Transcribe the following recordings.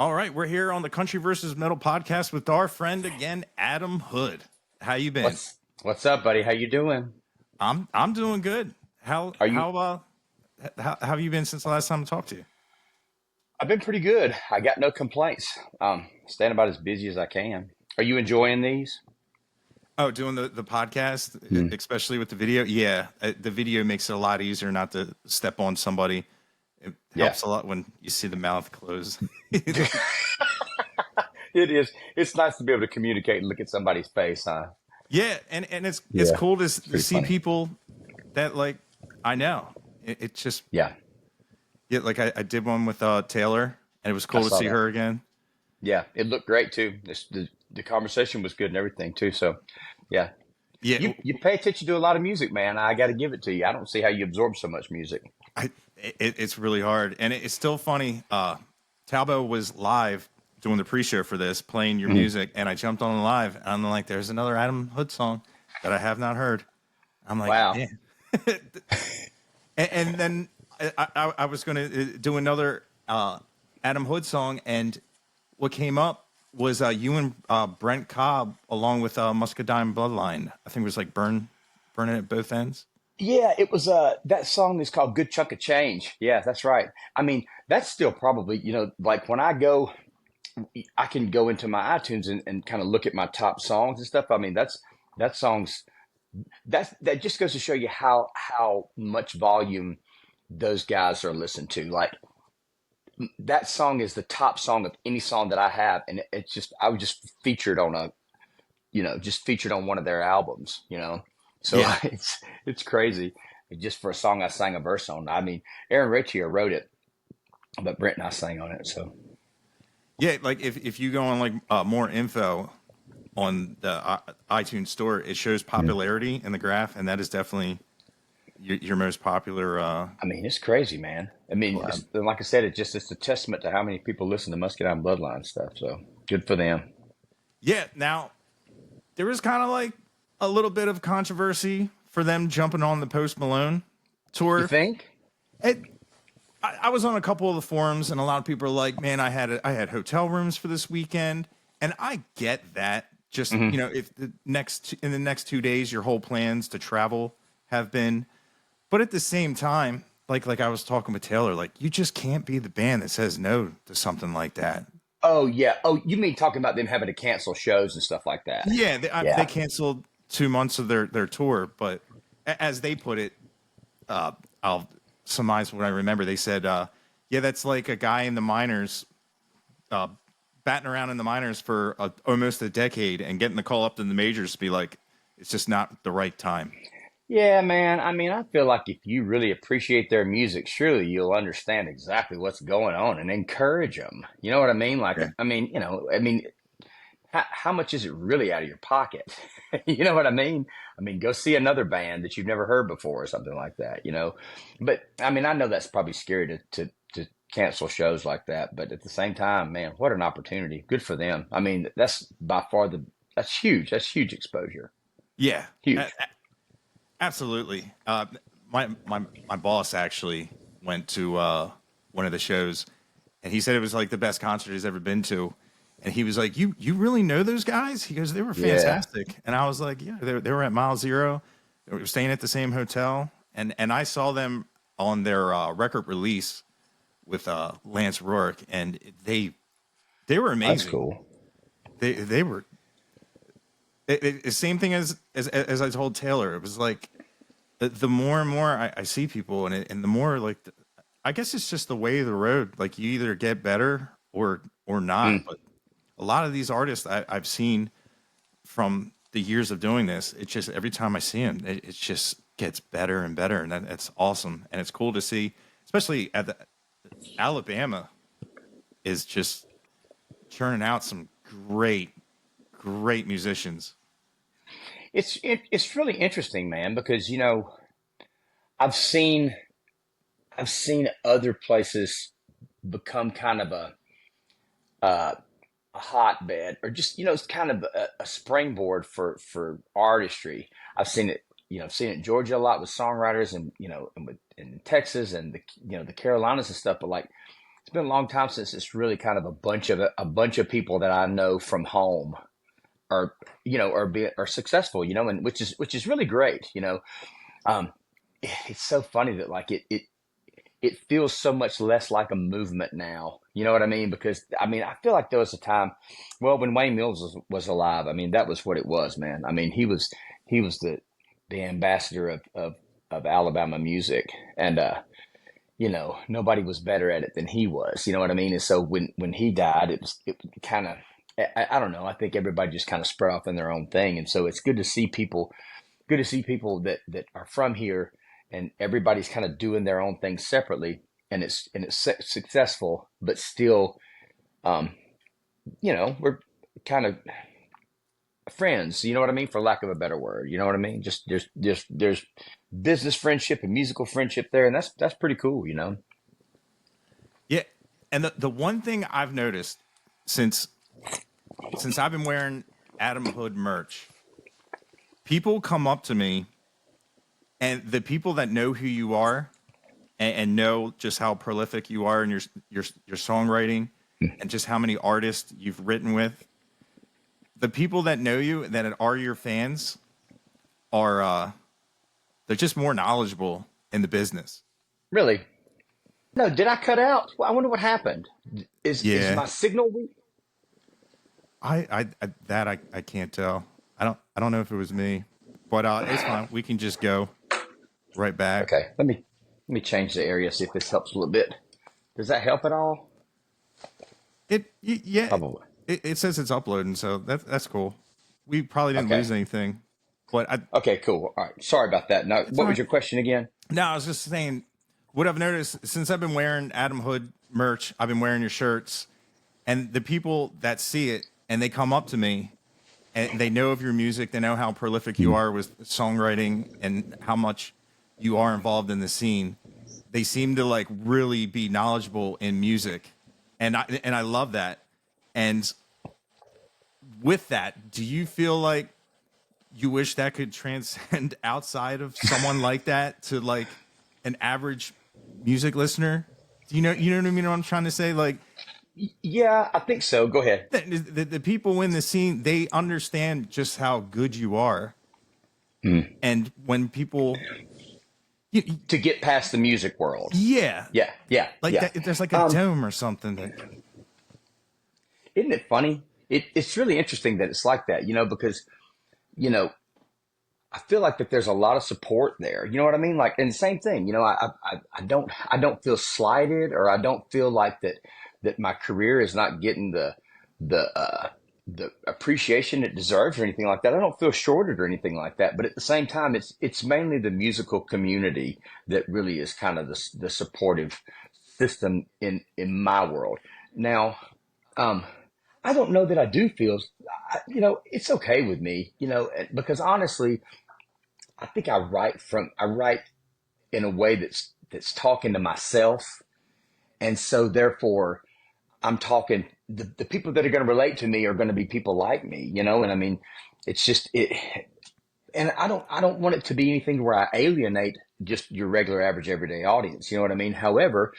All right, we're here on the Country versus Metal podcast with our friend again, Adam Hood. How you been? What's up, buddy? How you doing? I'm doing good. How Are you? how uh how have you been since the last time I talked to you? I've been pretty good. I got no complaints. Staying about as busy as I can. Are you enjoying these? Oh, doing the podcast, Mm. especially with the video. Yeah, the video makes it a lot easier not to step on somebody. It Yeah, helps a lot when you see the mouth close. it is. It's nice to be able to communicate and look at somebody's face, huh? Yeah, and it's Yeah, cool to it's to pretty see funny. people that like I know. It just Yeah, yeah, like I did one with Taylor, and it was I cool to saw see that. her again. Yeah, it looked great too. The conversation was good and everything too. So, yeah, Yeah, you pay attention to a lot of music, man. I got to give it to you. I don't see how you absorb so much music. it's really hard, and it's still funny. Talbot was live doing the pre-show for this, playing your Mhm. music, and I jumped on live, and I'm like, "There's another Adam Hood song that I have not heard." I'm like, Wow. "Man," and then I was going to do another Adam Hood song, and what came up was you and Brent Cobb along with Muscadine Bloodline. I think it was like burning at both ends. Yeah, it was that song is called Good Chunk of Change. Yeah, that's right. I mean, that's still probably, like when I can go into my iTunes and kind of look at my top songs and stuff. I mean, that song's that just goes to show you how much volume those guys are listened to. Like that song is the top song of any song that I have, and it's just I was just featured on just featured on one of their albums. So Yeah, it's crazy just for a song I sang a verse on. I mean, Aaron Ritchie wrote it, but Brent and I sang on it. So yeah. Like if you go on like more info on the iTunes store, it shows mm. popularity in the graph, and that is definitely your most popular I mean, it's crazy, man. I mean, collab. like I said, it's a testament to how many people listen to Muscadine Bloodline stuff. So good for them. Yeah. Now there was kind of like a little bit of controversy for them jumping on the Post Malone You tour. think? It, I was on a couple of the forums, and a lot of people are like, "Man, I had hotel rooms for this weekend," and I get that. Just Hmm. if in the next 2 days, your whole plans to travel have been, but at the same time, like I was talking with Taylor, like you just can't be the band that says no to something like that. Oh yeah. Oh, you mean talking about them having to cancel shows and stuff like that? Yeah, they Yeah. canceled 2 months of their tour, but as they put it, I'll surmise what I remember. They said, "Yeah, that's like a guy in the minors, uh, batting around in the minors for almost a decade and getting the call up to the majors to be like, it's just not the right time." Yeah, man. I mean, I feel like if you really appreciate their music, surely you'll understand exactly what's going on and encourage them. You know what I mean? Like, Yeah, I mean, how much is it really out of your pocket? You know what I mean? I mean, go see another band that you've never heard before or something like that. But I mean, I know that's probably scary to cancel shows like that, but at the same time, man, what an opportunity. Good for them. I mean, that's by far that's huge. That's huge exposure. yeah, Huge. absolutely. My boss actually went to one of the shows, and he said it was like the best concert he's ever been to. And he was like, "You really know those guys?" He goes, "They were Yeah. fantastic." And I was like, "Yeah, they were at Mile Zero. They were staying at the same hotel." And I saw them on their record release with Lance Rourke, and they were That's amazing. cool. They were same thing as I told Taylor. It was like the more and more I see people, and the more like I guess it's just the way of the road. Like you either get better or not. Mm. But a lot of these artists I've seen from the years of doing this, it's just every time I see them, it just gets better and better, and it's awesome, and it's cool to see, especially at the Alabama is just churning out some great musicians. It's really interesting, man, because I've seen I've seen other places become kind of uh, a hotbed, or just it's kind of a springboard for artistry. I've seen it, I've seen it in Georgia a lot with songwriters, and in Texas and the Carolinas and stuff. But like it's been a long time since it's really kind of a bunch of people that I know from home are, are successful, and which is really great. Um, it's so funny that like it feels so much less like a movement now. You know what I mean? Because I mean, I feel like there was a time, well, when Wayne Mills was alive. I mean, that was what it was, man. I mean, he was the ambassador of Alabama music, and nobody was better at it than he was. You know what I mean? And so when he died, it kind of, I don't know. I think everybody just kind of spread off in their own thing, and so it's good to see people that are from here, and everybody's kind of doing their own thing separately, and it's successful, but still, um, we're kind of friends. You know what I mean? For lack of a better word, you know what I mean? Just there's business friendship and musical friendship there, and that's pretty cool. Yeah. And the one thing I've noticed since I've been wearing Adam Hood merch, people come up to me, and the people that know who you are and know just how prolific you are in your songwriting and just how many artists you've written with, the people that know you that are your fans are they're just more knowledgeable in the business. Really? No, did I cut out? Well, I wonder what happened. Is Yeah. my signal weak? I can't tell. I don't know if it was me, but it's fine. We can just go right back. Okay, let me change the area, see if this helps a little bit. Does that help at all? Yeah. Probably. It says it's uploading, so that's cool. We probably didn't Okay. lose anything, but Okay, cool. All right. Sorry about that. Now, it's what was fine. your question again? No, I was just saying what I've noticed since I've been wearing Adam Hood merch. I've been wearing your shirts, and the people that see it and they come up to me and they know of your music. They know how prolific you are with songwriting and how much you are involved in the scene. They seem to like really be knowledgeable in music, and I love that. And with that, do you feel like you wish that could transcend outside of someone like that to like an average music listener? Do you know what I mean? What I'm trying to say, like Yeah, I think so. Go ahead. the people in the scene, they understand just how good you are, and when people, y- To get past the music world. yeah, Yeah, yeah, like yeah. that, there's like a Um, dome or something that, isn't it funny? It's really interesting that it's like that, because, you know, I feel like that there's a lot of support there. You know what I mean? Like, and the same thing, I don't feel slighted, or I don't feel like that my career is not getting the the appreciation it deserves or anything like that. I don't feel shorted or anything like that. But at the same time, it's mainly the musical community that really is kind of the supportive system in my world. Now, um, I don't know that I do feel, it's okay with me, because honestly, I think I write in a way that's talking to myself, and so therefore I'm talking, the people that are going to relate to me are going to be people like me, and I mean, it's just it, and I don't want it to be anything where I alienate just your regular average everyday audience. You know what I mean? However,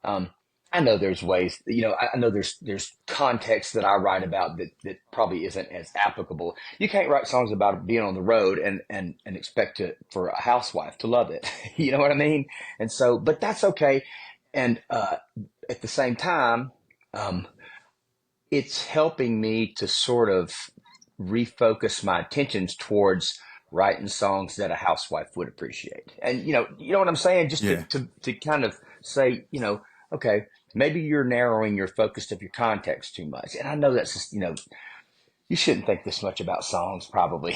um, I know there's ways, I know there's context that I write about that probably isn't as applicable. You can't write songs about being on the road and expect for a housewife to love it. You know what I mean? And so, but that's okay. And at the same time, um, it's helping me to sort of refocus my attentions towards writing songs that a housewife would appreciate. And you know what I'm saying? Just to yeah, to kind of say, okay, maybe you're narrowing your focus of your context too much. And I know that's just, you shouldn't think this much about songs probably,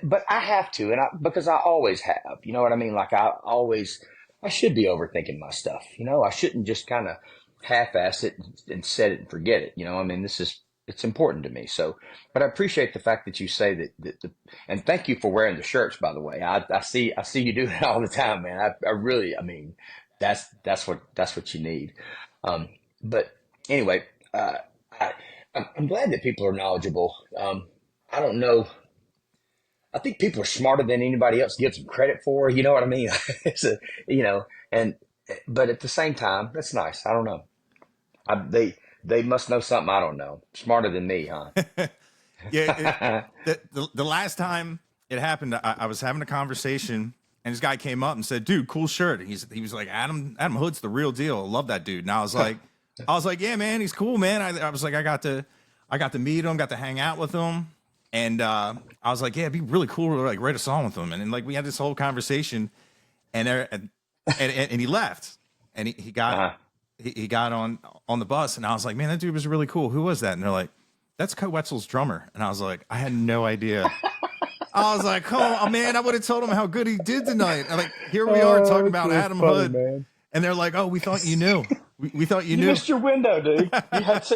but I have to, and because I always have. You know what I mean? Like I should be overthinking my stuff. I shouldn't just kind of half-ass it and set it and forget it. I mean, it's important to me. So, but I appreciate the fact that you say and thank you for wearing the shirts, by the way. I see you do it all the time, man. I really, I mean, that's what you need. Um, but anyway, I, I'm glad that people are knowledgeable. I don't know. I think people are smarter than anybody else gives them credit for. You know what I mean? it's a, you know, and but at the same time, that's nice. I don't know. They must know something I don't know. Smarter than me, huh? Yeah, the last time it happened, I was having a conversation, and this guy came up and said, "Dude, cool shirt." And he was like, "Adam Hood's the real deal. I love that dude." And I was like, "Yeah, man, he's cool, man." I was like, I got to meet him, got to hang out with him, and I was like, "Yeah, it'd be really cool to like write a song with him." And then like we had this whole conversation, and and he left, and Uh-huh. he got on the bus, and I was like, "Man, that dude was really cool. Who was that?" And they're like, "That's Cut Wetzel's drummer." And I was like, I had no idea. I was like, "Oh man, I would have told him how good he did tonight." And like, here we are Oh, talking that's about really Adam funny, Hood, man. and they're like, "Oh, we thought you knew. We thought you You knew." missed your window, dude.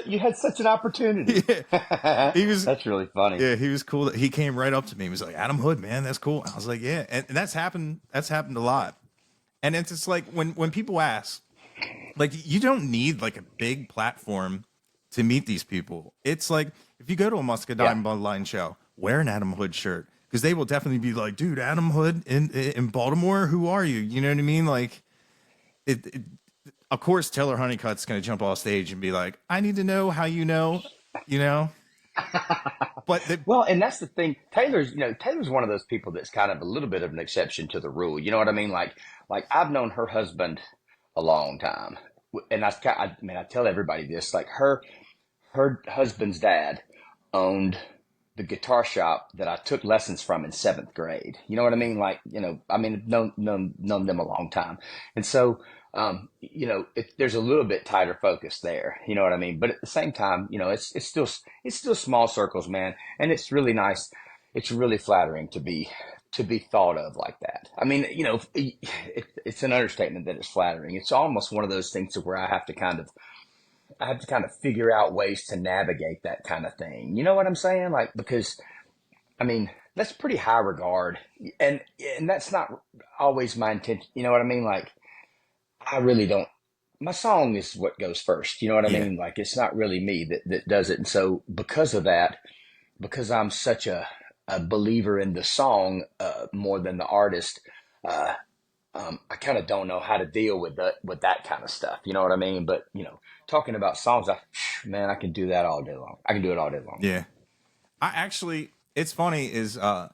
You had such an opportunity. Yeah, he was. That's really funny. Yeah, he was cool. He came right up to me. He was like, "Adam Hood, man, that's cool." I was like, "Yeah," and that's happened. That's happened a lot. And it's just like when people ask, like, you don't need like a big platform to meet these people. It's like if you go to a Yeah. Muscadine Bloodline show, wear an Adam Hood shirt because they will definitely be like, "Dude, Adam Hood in Baltimore, who are you?" You know what I mean? Like, it of course, Taylor Honeycutt's going to jump off stage and be like, "I need to know how you know." But Well, and that's the thing. Taylor's one of those people that's kind of a little bit of an exception to the rule. You know what I mean? Like I've known her husband a long time, and I mean, I tell everybody this. Like her husband's dad owned the guitar shop that I took lessons from in seventh grade. You know what I mean? Like, I mean, known them a long time. And so, there's a little bit tighter focus there. You know what I mean? But at the same time, it's still small circles, man. And it's really nice. It's really flattering to be thought of like that. I mean, it's an understatement that it's flattering. It's almost one of those things to where I have to kind of figure out ways to navigate that kind of thing. You know what I'm saying? Like, because I mean, that's pretty high regard, and and that's not always my intention. You know what I mean? Like, I really don't. My song is what goes first. You know what I yeah, mean? Like, it's not really me that does it. And so, because of that, because I'm such a believer in the song more than the artist, uh, I kind of don't know how to deal with that kind of stuff. You know what I mean? But talking about songs, man, I can do that all day long. I can do it all day long. yeah. I actually, it's funny is I,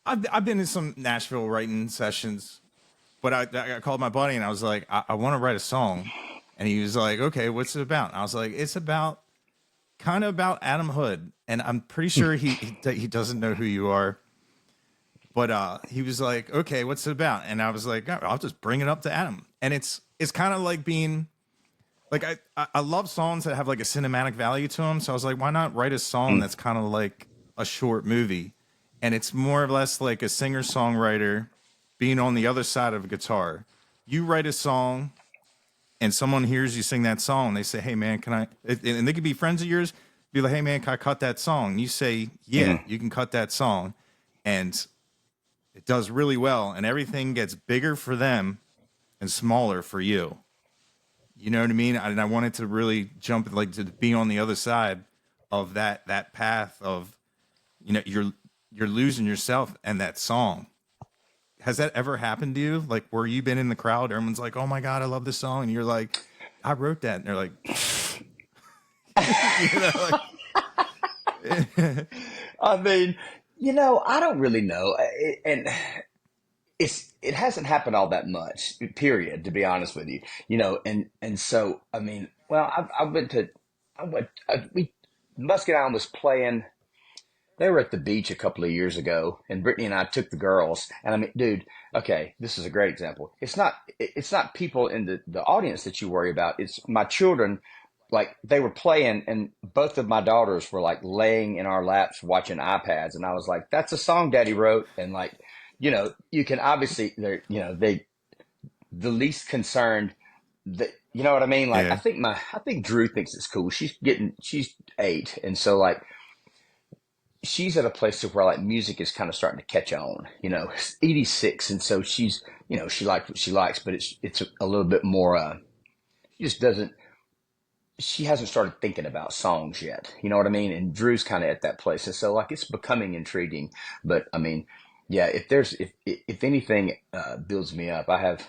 I've been in some Nashville writing sessions, but I called my buddy and I was like, I want to write a song, and he was like, "Okay, what's it about?" And I was like, "It's about kind of about Adam Hood," and I'm pretty sure he doesn't know who you are, but he was like, "Okay, what's it about?" And I was like, "I'll just bring it up to Adam," and it's kind of like being like I love songs that have like a cinematic value to them. So I was like, why not write a song Mm. that's kind of like a short movie, and it's more or less like a singer songwriter being on the other side of a guitar. You write a song, and someone hears you sing that song. They say, "Hey man, can I?" And they could be friends of yours. Be like, "Hey man, can I cut that song?" And you say, "Yeah, Mhm. you can cut that song," and it does really well, and everything gets bigger for them and smaller for you. You know what I mean? And I wanted to really jump, like, to be on the other side of that path of, you're losing yourself and that song. Has that ever happened to you? Like, where you been in the crowd, everyone's like, "Oh my god, I love this song," and you're like, "I wrote that," and they're like, like, I mean, I don't really know, and it hasn't happened all that much. Period. To be honest with you, and so I mean, well, I've been to, I went, we Musket Island was playing. They were at the beach a couple of years ago, and Brittany and I took the girls. And I mean, dude, okay, this is a great example. It's not people in the audience that you worry about. It's my children. Like they were playing, and both of my daughters were like laying in our laps watching iPads, and I was like, "That's a song Daddy wrote." And like, you can obviously they the least concerned. That you know what I mean? Like yeah, I think Drew thinks it's cool. She's 8, and so like she's at a place to where like music is kind of starting to catch on. 86, and so she's she likes what she likes, but it's a little bit more. She just doesn't. She hasn't started thinking about songs yet. You know what I mean? And Drew's kind of at that place, and so like it's becoming intriguing. But I mean, yeah, if anything builds me up, I have.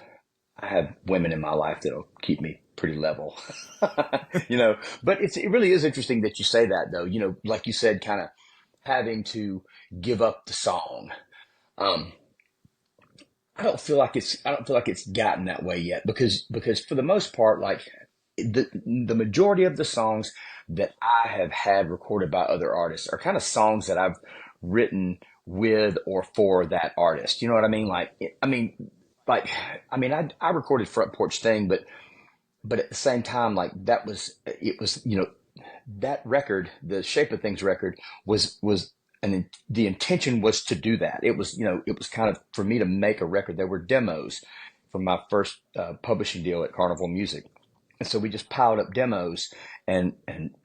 I have women in my life that'll keep me pretty level, you know. But it really is interesting that you say that, though. You know, like you said, kind of having to give up the song. Um, I don't feel like it's gotten that way yet because for the most part, like the majority of the songs that I have had recorded by other artists are kind of songs that I've written with or for that artist. You know what I mean? Like I recorded Front Porch Thing, but at the same time, like it was, you know, that record, the Shape of Things record, was and the intention was to do that. It was, you know, it was kind of for me to make a record. There were demos from my first publishing deal at Carnival Music, and so we just piled up demos and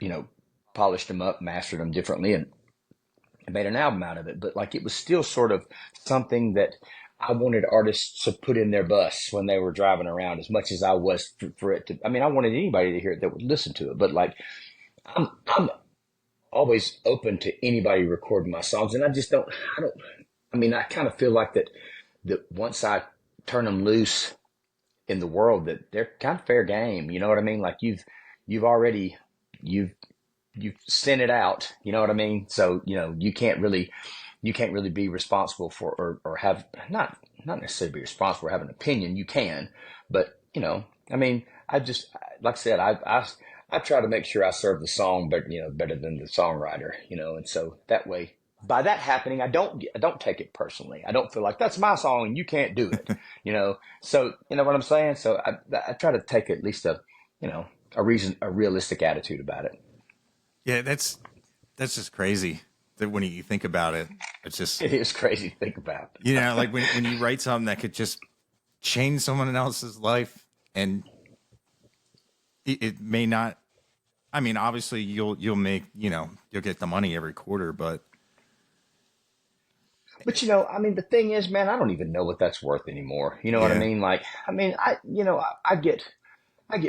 you know, polished them up, mastered them differently, and made an album out of it. But like it was still sort of something that I wanted artists to put in their bus when they were driving around, as much as I was for it to. I mean, I wanted anybody to hear it that would listen to it. But like I'm always open to anybody recording my songs, and I don't. I mean, I kind of feel like that once I turn them loose in the world, that they're kind of fair game. You know what I mean? Like you've already you've you've sent it out. You know what I mean? So you know you can't really be responsible for or have not necessarily be responsible for having an opinion. You can, but you know, I mean, I just like I said, I try to make sure I serve the song better, you know, better than the songwriter, you know, and so that way. By that happening, I don't take it personally. I don't feel like that's my song and you can't do it, you know. So you know what I'm saying. So I try to take at least you know, a realistic attitude about it. Yeah, that's just crazy that when you think about it, it's just, It is crazy to think about. you know, like when you write something that could just change someone else's life, and it may not. I mean, obviously you'll make, you know, you'll get the money every quarter, but But you know, I mean, the thing is, man, I don't even know what that's worth anymore. You know what I yeah, mean? Like, I mean, you know, I get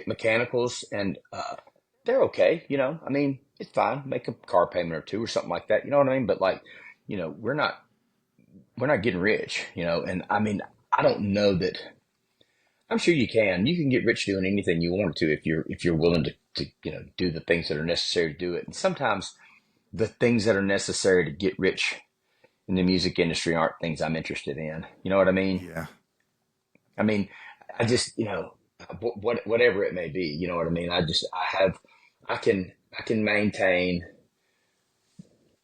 mechanicals and they're okay. You know, I mean, it's fine. Make a car payment or two or something like that. You know what I mean? But like, you know, we're not getting rich. You know, and I mean, I don't know that. I'm sure you can. You can get rich doing anything you want to if you're willing to you know do the things that are necessary to do it. And sometimes the things that are necessary to get rich in the music industry aren't things I'm interested in. You know what I mean? yeah, I mean, I just, you know, whatever it may be, you know what I mean? I can maintain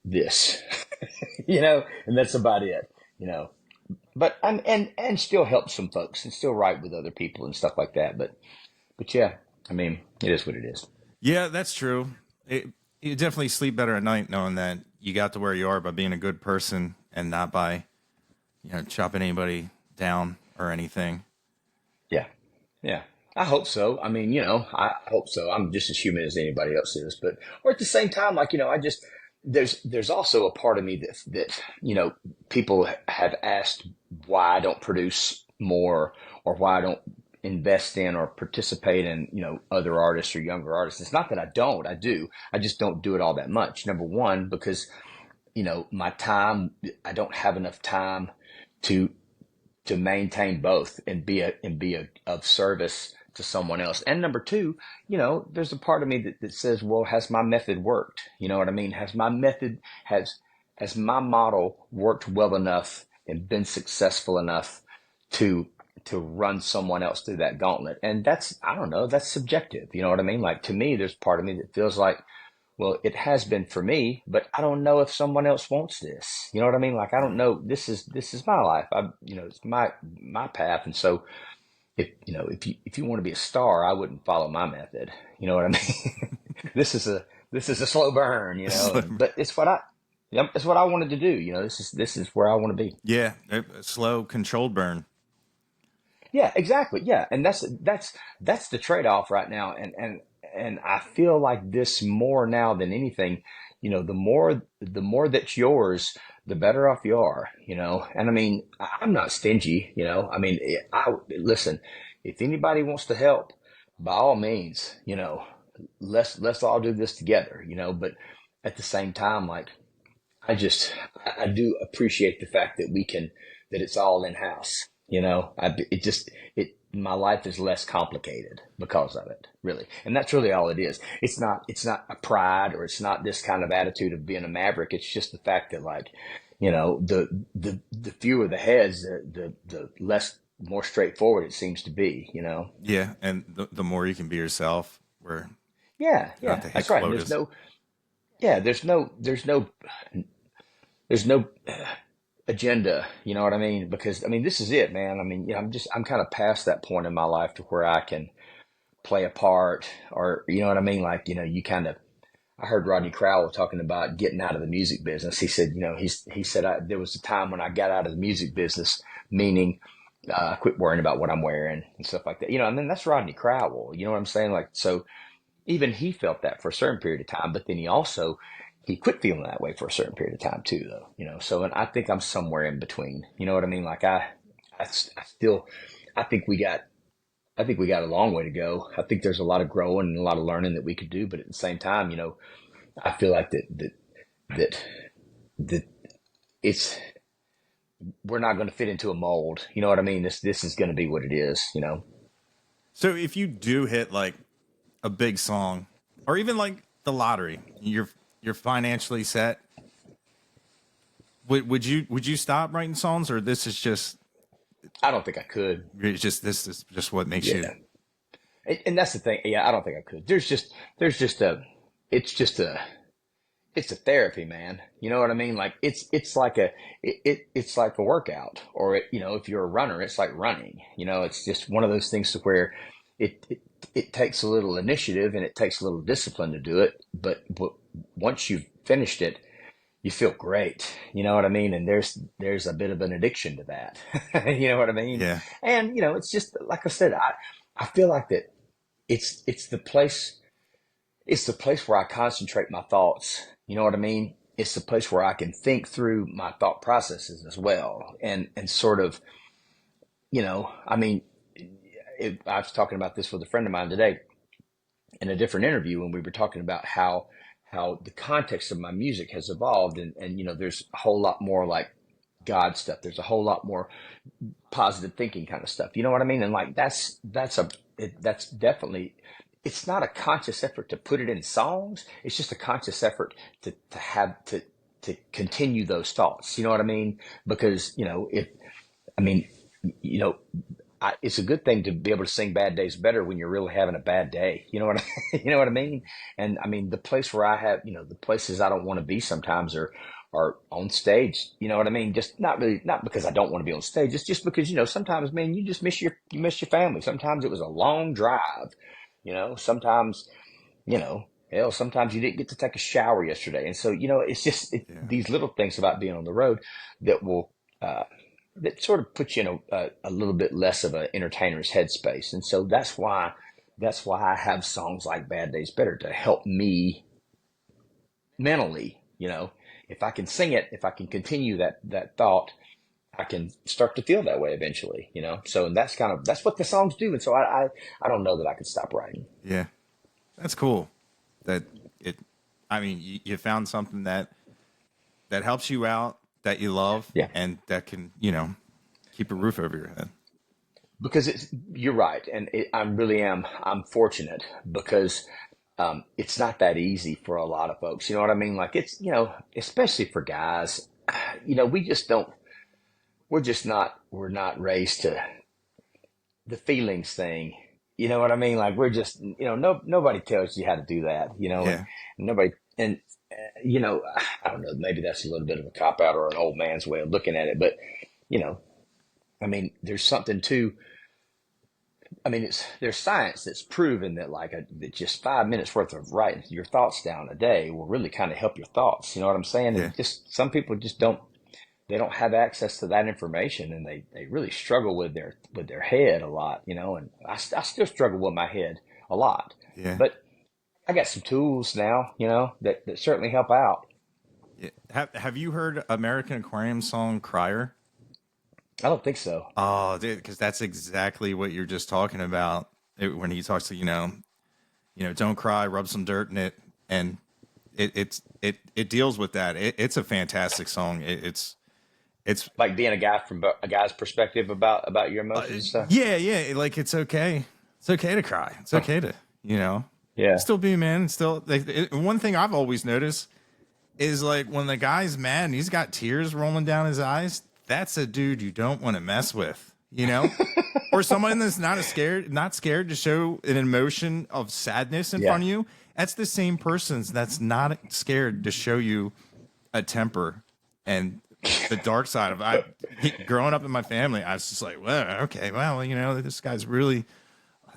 this, you know, and that's about it, you know, but, and still help some folks and still write with other people and stuff like that. But yeah, I mean, it is what it is. yeah. That's true. You definitely sleep better at night knowing that you got to where you are by being a good person and not by, you know, chopping anybody down or anything. Yeah. Yeah. I hope so. I mean, you know, I hope so. I'm just as human as anybody else is, but or at the same time, like, you know, there's also a part of me that, you know, people have asked why I don't produce more or why I don't invest in or participate in, you know, other artists or younger artists. It's not that I don't, I do. I just don't do it all that much. Number one, because, you know, my time, I don't have enough time to maintain both and be of service to someone else. And number two, you know, there's a part of me that says, well, has my method worked? You know what I mean? Has my model worked well enough and been successful enough to run someone else through that gauntlet? And that's, I don't know, that's subjective. You know what I mean? Like to me, there's part of me that feels like, well, it has been for me, but I don't know if someone else wants this. You know what I mean? Like I don't Right. know. This is my life. You know, it's my path. And so if you know if you want to be a star, I wouldn't follow my method. You know what I mean? This is a slow burn. You know, but yep, it's what I wanted to do. You know, this is where I want to be. Yeah, a slow, controlled burn. Yeah, exactly. Yeah, and that's the trade-off right now. And I feel like this more now than anything. You know, the more that's yours, the better off you are. You know, and I mean, I'm not stingy. You know, I mean, I listen. If anybody wants to help, by all means, you know, let's all do this together. You know, but at the same time, like I do appreciate the fact that we can that it's all in house. You know, it my life is less complicated because of it, really. And that's really all it is. It's not a pride, or it's not this kind of attitude of being a maverick. It's just the fact that, like, the fewer the heads, the less, more straightforward it seems to be, Yeah, and the more you can be yourself, where Yeah, you don't have yeah, to hit that's right. And there's quotas. no, yeah, there's no agenda. You know what I mean? Because I mean, this is it, man. I mean, I'm kind of past that point in my life to where I can play a part, or you know what I mean? Like, you kind of. I heard Rodney Crowell talking about getting out of the music business. He said, he said there was a time when I got out of the music business, meaning I quit worrying about what I'm wearing and stuff like that. And then that's Rodney Crowell. You know what I'm saying? Like, so even he felt that for a certain period of time, but then he quit feeling that way for a certain period of time too, though. So, and I think I'm somewhere in between. You know what I mean? Like, I still, I think we got, I think we got a long way to go. I think there's a lot of growing and a lot of learning that we could do, but at the same time, I feel like that that it's we're not going to fit into a mold. You know what I mean? This is going to be what it is. So if you do hit like a big song, or even like the lottery, you're financially set. Would you stop writing songs, or this is just I don't think I could. this is just what makes you? Yeah. And that's the thing. Yeah, I don't think I could. There's just it's just a, it's a therapy, man. You know what I mean? Like, it's like a workout, or if you're a runner, it's like running. It's just one of those things to where it takes a little initiative and it takes a little discipline to do it. But once you've finished it, you feel great. You know what I mean? And there's a bit of an addiction to that. You know what I mean? Yeah. And it's just like I said, I feel like that it's the place it's the place where I concentrate my thoughts. You know what I mean? It's the place where I can think through my thought processes as well, and sort of, I mean, I was talking about this with a friend of mine today in a different interview, and we were talking about how the context of my music has evolved, and there's a whole lot more like God stuff. There's a whole lot more positive thinking kind of stuff. You know what I mean? And like that's definitely, it's not a conscious effort to put it in songs. It's just a conscious effort to continue those thoughts. You know what I mean? Because if I mean you know it's a good thing to be able to sing "Bad Days Better" when you're really having a bad day. You know what you know what I mean? And I mean, the place where I have, the places I don't want to be sometimes are on stage. You know what I mean? Just not really, not because I don't want to be on stage. It's just because sometimes, man, you just miss your family. Sometimes it was a long drive. Sometimes hell, sometimes you didn't get to take a shower yesterday, and so it's just Yeah. these little things about being on the road that will. That sort of puts you in a little bit less of an entertainer's headspace. And so that's why I have songs like Bad Days Better to help me mentally. If I can sing it, if I can continue that thought, I can start to feel that way eventually. So, and that's what the songs do. And so I don't know that I could stop writing. Yeah. That's cool. That it. I mean, you found something that helps you out, that you love, Yeah. and that can keep a roof over your head. Because you're right. And I'm fortunate because it's not that easy for a lot of folks. You know what I mean? Like, it's, especially for guys, we just don't, we're not raised to the feelings thing. You know what I mean? Like, we're just, nobody tells you how to do that, and Yeah. nobody, and, I don't know, maybe that's a little bit of a cop out or an old man's way of looking at it, but, you know, I mean, there's something to, I mean, there's science that's proven that that just 5 minutes worth of writing your thoughts down a day will really kind of help your thoughts. You know what I'm saying? Yeah. And just some people just they don't have access to that information, and they really struggle with their head a lot. And I still struggle with my head a lot, Yeah. but I got some tools now, that certainly help out. Yeah. Have you heard American Aquarium song "Crier"? I don't think so. Oh, because that's exactly what you're just talking about when he talks to don't cry, rub some dirt in it, and it deals with that. It's a fantastic song. It's it's Like being a guy's perspective about your emotions and stuff. yeah, like it's okay to cry. It's Huh. okay to, you know, Yeah. still be a man. Still, one thing I've always noticed is like when the guy's mad and he's got tears rolling down his eyes, that's a dude you don't want to mess with, you know? Or someone that's not scared to show an emotion of sadness in Yeah. front of you. That's the same person that's not scared to show you a temper and the dark side of growing up in my family. I was just like, well, okay, well, you know, this guy's really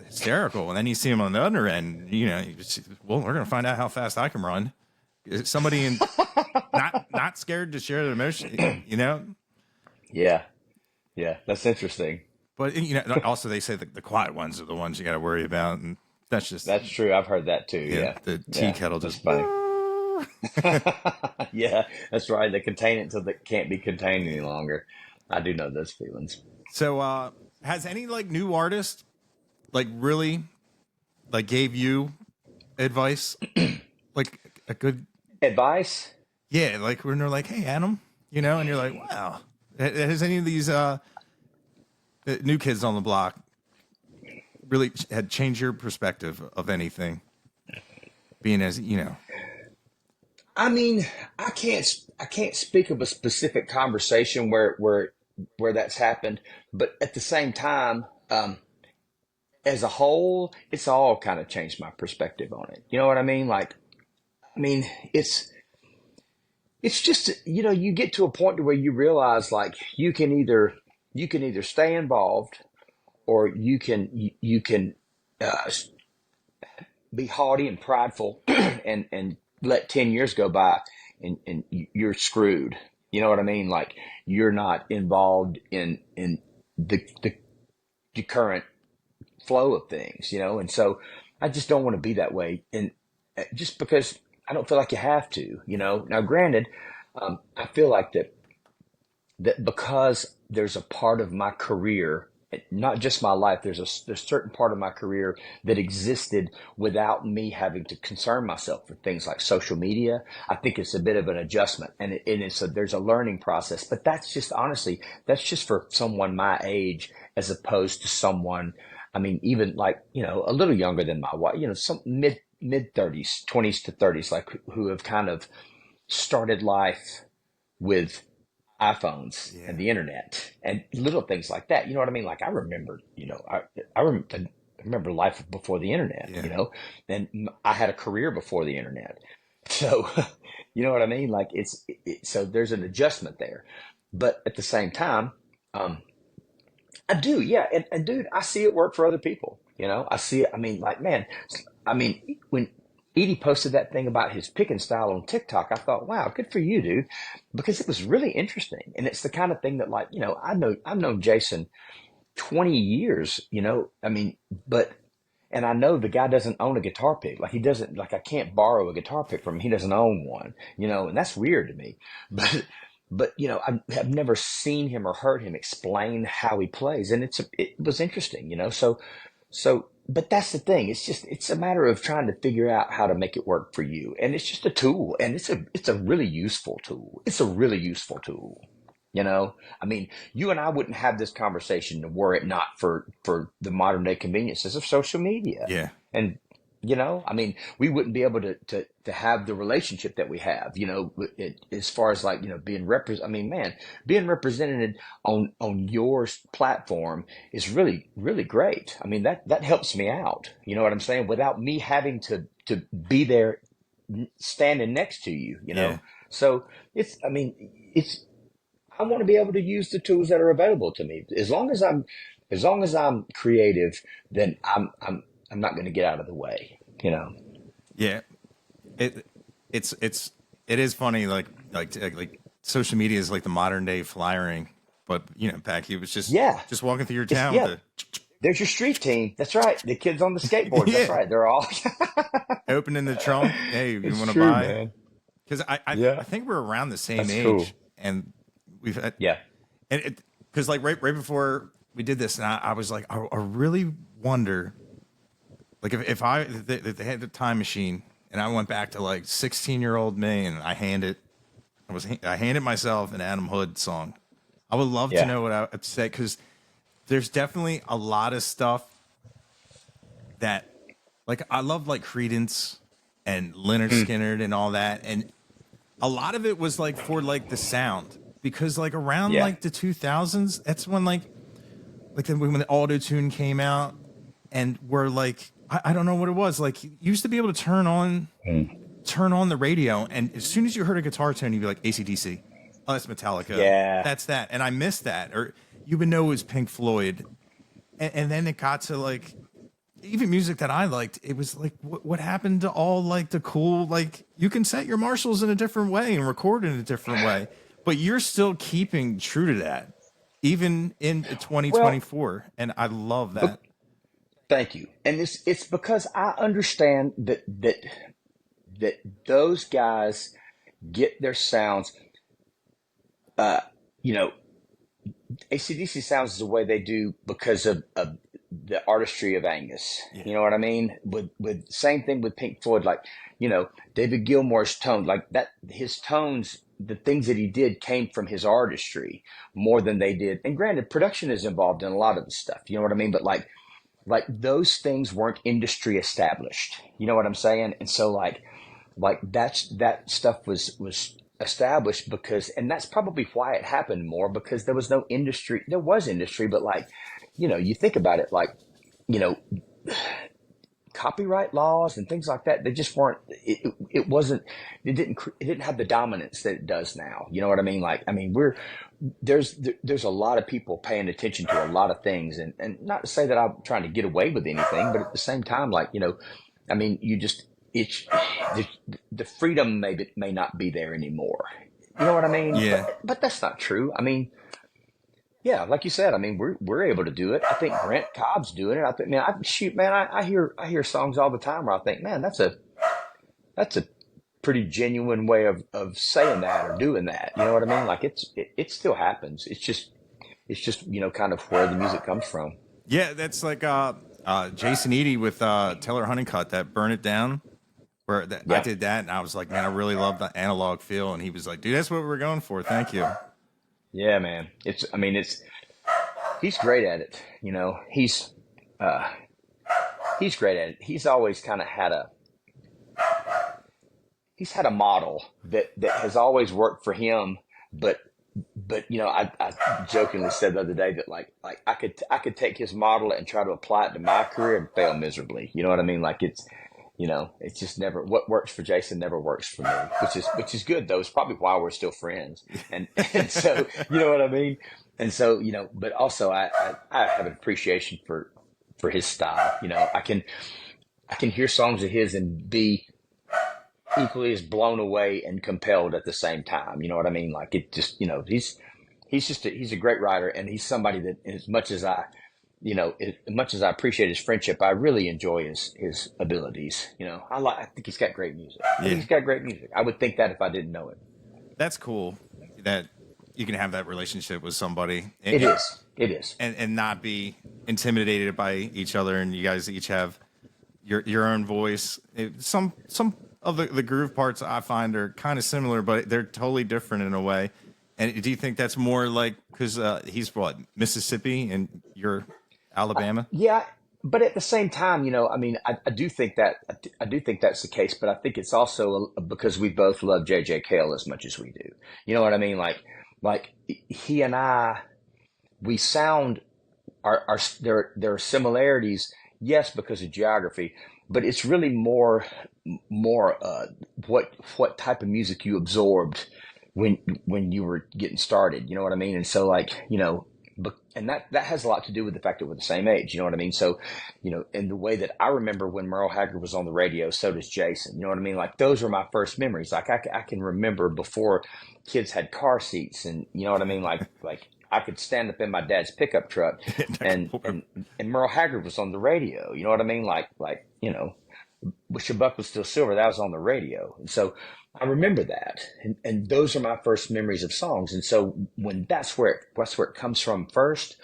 hysterical. And then you see him on the other end, you know, well, we're going to find out how fast I can run. Somebody in not scared to share their emotion, you know. Yeah. Yeah. That's interesting. But you know, also they say the quiet ones are the ones you got to worry about, and that's just That's true. I've heard that too. yeah, Yeah. the tea Yeah. kettle That's just. funny. Yeah, that's right. They contain it until it can't be contained any longer. I do know those feelings. So, has any like new artist like really like gave you advice, like a good Advice? yeah, like when they're like, hey, Adam, you know, and you're like, wow, has any of these new kids on the block really had changed your perspective of anything? Being as you know, I mean, I can't speak of a specific conversation where that's happened, but at the same time, as a whole, it's all kind of changed my perspective on it. You know what I mean? Like, I mean, it's just you get to a point to where you realize like you can either stay involved or you can uh, be haughty and prideful and let 10 years go by and you're screwed. You know what I mean? Like you're not involved in the current flow of things, and so I just don't want to be that way. And just because I don't feel like you have to. Now granted, I feel like that because there's a part of my career, not just my life, there's a certain part of my career that existed without me having to concern myself with things like social media. I think it's a bit of an adjustment, and there's a learning process. But that's just honestly, that's just for someone my age as opposed to someone, I mean, even like a little younger than my wife, some mid 30s, 20s to 30s, like who have kind of started life with iPhones and yeah, the internet and little things like that. You know what I mean? Like I remember, I remember life before the internet, yeah, and I had a career before the internet. So, you know what I mean? Like so there's an adjustment there, but at the same time, um, I do, yeah. And dude, I see it work for other people. I see it. I mean, like, man, I mean, when Edie posted that thing about his picking style on TikTok, I thought, wow, good for you, dude, because it was really interesting. And it's the kind of thing that, like, I've known Jason 20 years, I mean, and I know the guy doesn't own a guitar pick. Like, he doesn't, like, I can't borrow a guitar pick from him. He doesn't own one, and that's weird to me. But I've never seen him or heard him explain how he plays. And it was interesting, but that's the thing. It's a matter of trying to figure out how to make it work for you. And it's just a tool, and it's a really useful tool. It's a really useful tool. I mean, you and I wouldn't have this conversation were it not for the modern day conveniences of social media. yeah, And I mean, we wouldn't be able to have the relationship that we have, as far as like, being I mean, man, being represented on your platform is really, really great. I mean, that helps me out. You know what I'm saying? Without me having to be there standing next to you, yeah, So I mean, I want to be able to use the tools that are available to me. As long as I'm creative, then I'm not going to get out of the way. yeah. It it is funny like social media is like the modern day flyering, but back he was Yeah. just walking through your It's town with yeah. a There's your street team. That's right. The kids on the skateboards. That's yeah, right. They're all. opening the trunk. Hey, you It's want to true, buy? man. Because I Yeah. think we're around the same That's cool. age, and we've had Yeah. and it because like right before we did this, and I was like, I really wonder like if they had the time machine and I went back to like 16-year-old me and I handed myself an Adam Hood song I would love to Yeah. know what I would say because there's definitely a lot of stuff that, like, I love like Credence and Leonard Mm, Skinner and all that, and a lot of it was like for like the sound because like around yeah. like the 2000s, that's when like then when the auto tune came out, and we're like I don't know what it was like. You used to be able to Mm, turn on the radio, and as soon as you heard a guitar tone, you'd be like ACDC. Oh, that's Metallica. yeah. That's that. And I missed that. Or you would know it was Pink Floyd. And then it got to like even music that I liked. It was like, what happened to all like the cool, like you can set your Marshalls in a different way and record in a different way, but you're still keeping true to that, even in Well, 2024. And I love but that. thank you. And it's because I understand that those guys get their sounds. Uh, you know, AC/DC sounds the way they do because of the artistry of Angus. Yeah. You know what I mean? With same thing with Pink Floyd, like, David Gilmour's tone, like that, his tones, the things that he did came from his artistry more than they did. And granted, production is involved in a lot of the stuff. You know what I mean? But like those things weren't industry established. You know what I'm saying? And so that stuff was established because, and that's probably why it happened more, because there was no industry. There was industry, but you think about it, like, you know copyright laws and things like that, they just weren't, it wasn't, it didn't have the dominance that it does now. You know what I mean? Like, I mean, there's a lot of people paying attention to a lot of things, and not to say that I'm trying to get away with anything, but at the same time, like, I mean, it's the, the freedom may not be there anymore. You know what I mean? Yeah. But that's not true. I mean, yeah, like you said, I mean, we're able to do it. I think Brent Cobb's doing it. I think, man, I hear songs all the time where I think, man, that's a pretty genuine way of saying that or doing that. You know what I mean? Like, it still happens. It's just kind of where the music comes from. Yeah. That's like Jason Eady with Taylor Honeycutt, that Burn It Down. Where I Yeah, did that, and I was like, man, I really love the analog feel. And he was like, dude, that's what we're going for. Thank you. yeah, man. I mean, he's great at it. Uh, he's great at it. He's had a model that has always worked for him, but I jokingly said the other day that like I could take his model and try to apply it to my career and fail miserably. You know what I mean? Like, it's just never, what works for Jason never works for me, which is good though. It's probably why we're still friends. And so, you know what I mean? And so, but also I have an appreciation for his style. I can hear songs of his and be equally as blown away and compelled at the same time. You know what I mean? Like, it just, he's a great writer, and he's somebody that, as much as I appreciate his friendship, I really enjoy his abilities. I think he's got great music. I think Yeah. he's got great music. I would think that if I didn't know him. That's cool that you can have that relationship with somebody It is. It is. and not be intimidated by each other, and you guys each have your own voice. Some of the groove parts I find are kind of similar, but they're totally different in a way. And do you think that's more like because he's what, Mississippi and you're Alabama? Yeah, but at the same time, I mean, I do think that's the case, but I think it's also because we both love J.J. Cale as much as we do. You know what I mean? Like he and I, we sound are there are similarities, yes, because of geography, but it's really more what type of music you absorbed when when you were getting started. You know what I mean? And so, like, and that has a lot to do with the fact that we're the same age. You know what I mean? So, in the way that I remember when Merle Haggard was on the radio, so does Jason. You know what I mean? Like, those were my first memories. Like, I can remember before kids had car seats, and you know what I mean? Like I could stand up in my dad's pickup truck, and and and Merle Haggard was on the radio. You know what I mean? Like, Wish a Buck Was Still Silver, that was on the radio. And so I remember that. And those are my first memories of songs. And so when that's where it comes from first,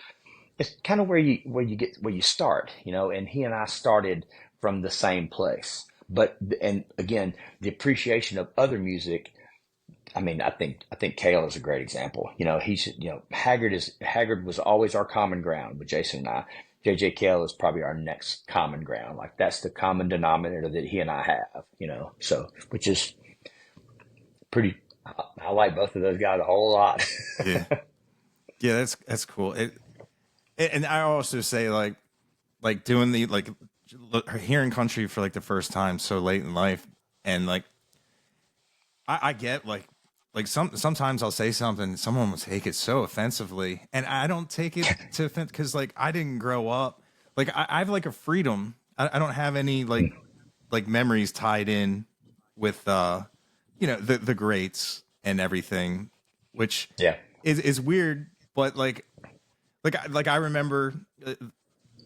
it's kind of where you start, and he and I started from the same place. But, and again, the appreciation of other music, I mean, I think Kale is a great example. You know, Haggard was always our common ground with Jason and I. JJ Cale is probably our next common ground. Like that's the common denominator that he and I have. You know, so which is pretty. I like both of those guys a whole lot. Yeah. Yeah, that's cool. And I also say like doing the like hearing country for like the first time so late in life, and like I get like sometimes I'll say something, someone will take it so offensively, and I don't take it to offense because like I didn't grow up like I have like a freedom. I don't have any like memories tied in with you know the greats and everything, which Yeah. is weird, but like I remember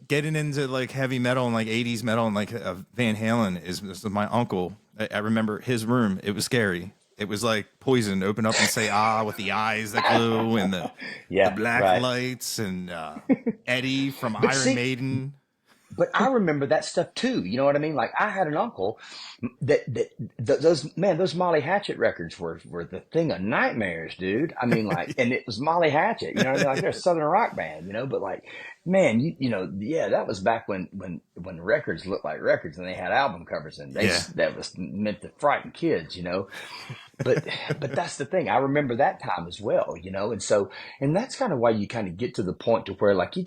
getting into like heavy metal and like 80s metal and like Van Halen is my uncle. I remember his room. It was scary. It was like Poison. Open up and say ah with the eyes that glue and the Yeah. black Right. lights and Eddie from But Iron see, Maiden. but I remember that stuff too. You know what I mean? Like I had an uncle those Molly Hatchet records were the thing of nightmares, dude. I mean, like, and it was Molly Hatchet. You know what I mean? Like they're a Southern rock band, you know. But like, man, you know, yeah, that was back when records looked like records and they had album covers and Yeah, that was meant to frighten kids, you know. But but that's the thing. I remember that time as well, you know. And so and that's kind of why you kind of get to the point to where like you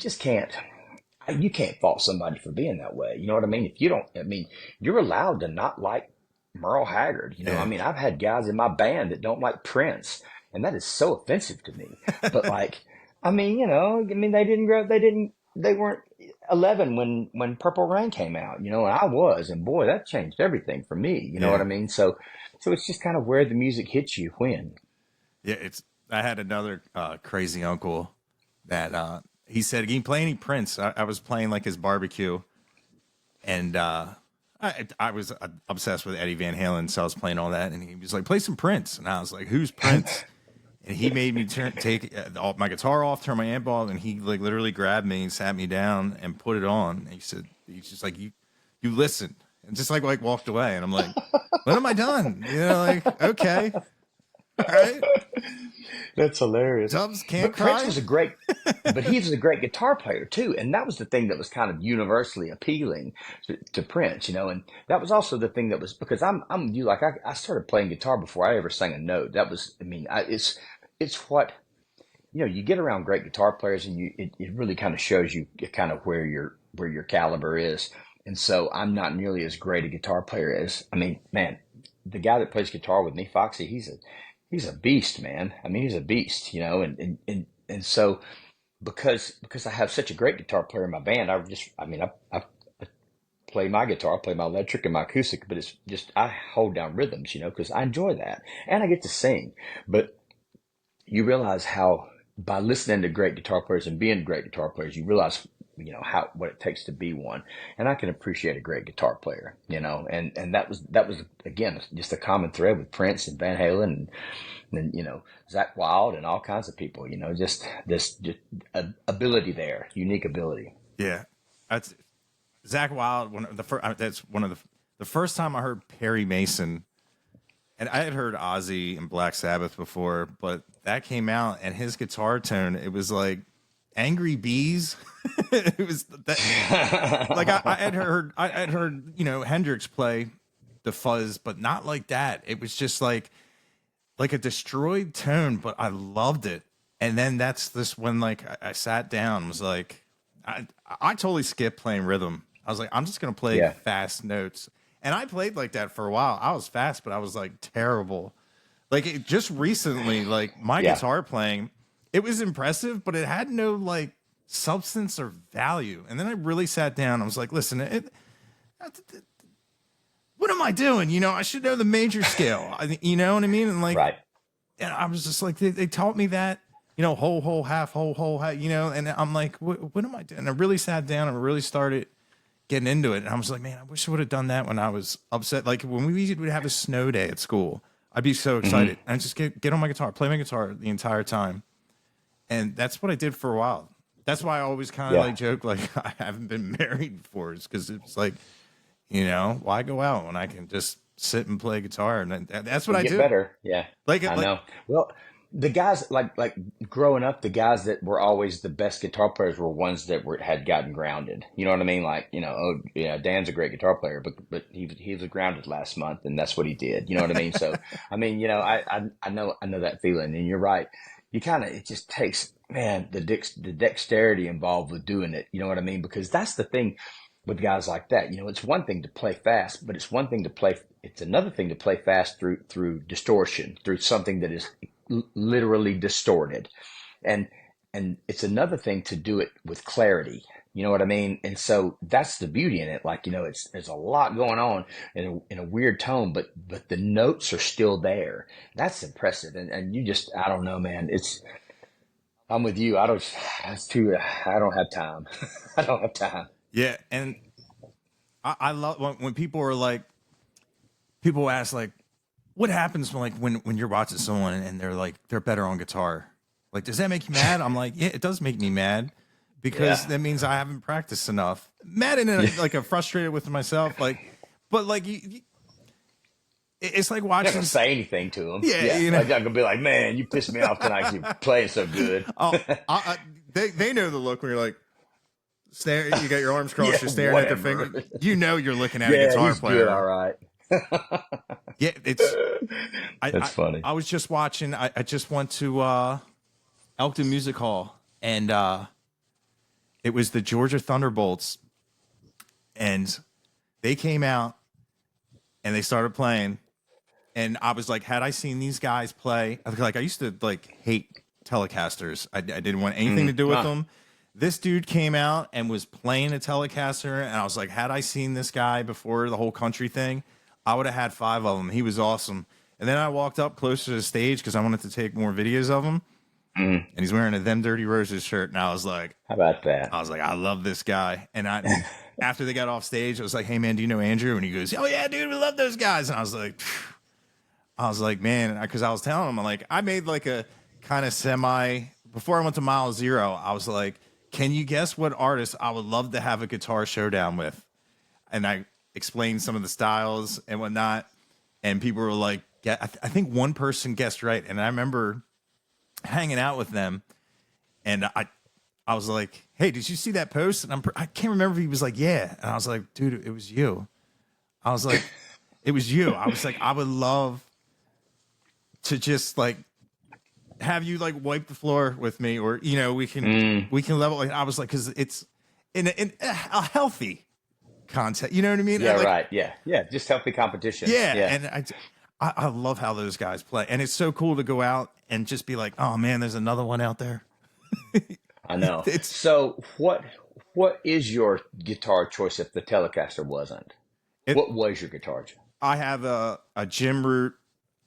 can't fault somebody for being that way. You know what I mean? If you don't, I mean, you're allowed to not like Merle Haggard. You know, I yeah, mean, I've had guys in my band that don't like Prince, and that is so offensive to me. But like, I mean, you know, I mean, they weren't 11 when Purple Rain came out, you know, and I was, and boy, that changed everything for me. You know what yeah, I mean? So it's just kind of where the music hits you when. yeah. It's I had another crazy uncle that he said, "Can you play any Prince?" I was playing like his barbecue, and I was obsessed with Eddie Van Halen, so I was playing all that, and he was like, "Play some Prince," and I was like, "Who's Prince?" And he made me take all my guitar off, turn my amp off, and he like literally grabbed me and sat me down and put it on. And he said, "He's just like you listen," and just like walked away, and I'm like, "When am I done?" You know, like okay, all right, That's hilarious. Dubs can't But Prince cry. was a great, but he was a great guitar player too, and that was the thing that was kind of universally appealing to Prince, you know. And that was also the thing that was because I'm you like I started playing guitar before I ever sang a note. That was I mean it's what you know. You get around great guitar players, and it really kind of shows you kind of where your caliber is. And so I'm not nearly as great a guitar player as I mean, man, the guy that plays guitar with me, Foxy, he's a beast, man. I mean, he's a beast, you know, and so because I have such a great guitar player in my band, I play my guitar, I play my electric and my acoustic, but it's just I hold down rhythms, you know, because I enjoy that and I get to sing. But you realize how by listening to great guitar players and being great guitar players, you realize you know how what it takes to be one. And I can appreciate a great guitar player, you know, and that was again just a common thread with Prince and Van Halen and you know Zach Wild and all kinds of people, you know, just this just ability there, unique ability. Yeah, that's Zach Wild. One of the first. That's one of the first time I heard Perry Mason, and I had heard Ozzy and Black Sabbath before, but that came out and his guitar tone, it was like Angry Bees. It was that like I had heard you know Hendrix play the fuzz, but not like that. It was just like a destroyed tone, but I loved it. And then that's this when like I sat down, was like, I totally skipped playing rhythm. I was like, I'm just gonna play Yeah, fast notes, and I played like that for a while. I was fast, but I was like terrible. Like just recently, like my yeah, guitar playing, it was impressive, but it had no like substance or value. And then I really sat down. I was like, listen, what am I doing? You know, I should know the major scale. You know what I mean? And like, right. and I was just like, they taught me that, you know, whole, half, whole, half, you know, and I'm like, what am I doing? And I really sat down and really started getting into it. And I was like, man, I wish I would have done that when I was upset. Like when we would have a snow day at school, I'd be so Hmm. excited. And I just get on my guitar, play my guitar the entire time. And that's what I did for a while. That's why I always kind of Yeah. like joke, like I haven't been married before. It's because it's like, you know, why go out when I can just sit and play guitar, and that's what You I get do. better. Yeah, I Like know. Well, the guys like growing up, the guys that were always the best guitar players were ones that were had gotten grounded. You know what I mean? Like, oh yeah, Dan's a great guitar player, but he was grounded last month, and that's what he did. You know what I mean? So I mean, I know that feeling, and you're right. You kind of it just takes man the dexterity involved with doing it. You know what I mean? Because that's the thing with guys like that. It's one thing to play fast, but it's one thing to play. It's another thing to play fast through distortion, through something that is literally distorted, and it's another thing to do it with clarity. You know what I mean? And so that's the beauty in it. Like, it's there's a lot going on in a weird tone, but the notes are still there. That's impressive. And you just I don't know, man. I'm with you. I don't have time. I don't have time. yeah, and I love when people are like, people ask like, what happens when when you're watching someone and they're like they're better on guitar? Like, does that make you mad? I'm like, yeah, it does make me mad because Yeah. that means I haven't practiced enough. Mad and like a frustrated with myself, like, but like it's like Not watching. gonna say anything to them. Yeah, Yeah, you know. like I'm gonna be like, man, you pissed me off tonight. You're playing so good. Oh, they know the look when you're like stare. You got your arms crossed. Yeah, You're staring at their whatever. finger. You know you're looking at a Yeah, guitar he's good. All player. right. Yeah, it's. I That's I, funny. I was just watching. I just went to Elkton Music Hall, and it was the Georgia Thunderbolts, and they came out and they started playing, and I was like, had I seen these guys play, like I used to like hate Telecasters. I didn't want anything to do with Huh. them. This dude came out and was playing a Telecaster, and I was like, had I seen this guy before the whole country thing, I would have had 5 of them. He was awesome. And then I walked up closer to the stage because I wanted to take more videos of him, and he's wearing a Them Dirty Roses shirt, and How about that? I love this guy. And after they got off stage, I was like, hey man, do you know Andrew? And he goes, oh yeah, dude, we love those guys. And I was like, phew. I was like, man, because I was telling him, I'm like, I made like a kind of before I went to Mile Zero, I was like, can you guess what artist I would love to have a guitar showdown with? And I explained some of the styles and whatnot. And people were like, yeah, I think one person guessed right. And I remember hanging out with them, and I was like, hey, did you see that post? And I can't remember if he was like, yeah. And I was like, dude, it was you. I was like, it was you. I was like, I would love to just like have you like wipe the floor with me, or we can level. I was like, because it's in a healthy content. You know what I mean? Yeah, Like, right. Yeah, yeah. Just healthy competition. yeah, Yeah, and I love how those guys play, and it's so cool to go out and just be like, oh man, there's another one out there. I know. It's So, what is your guitar choice if the Telecaster wasn't? it. What was your guitar choice? I have a Jim Root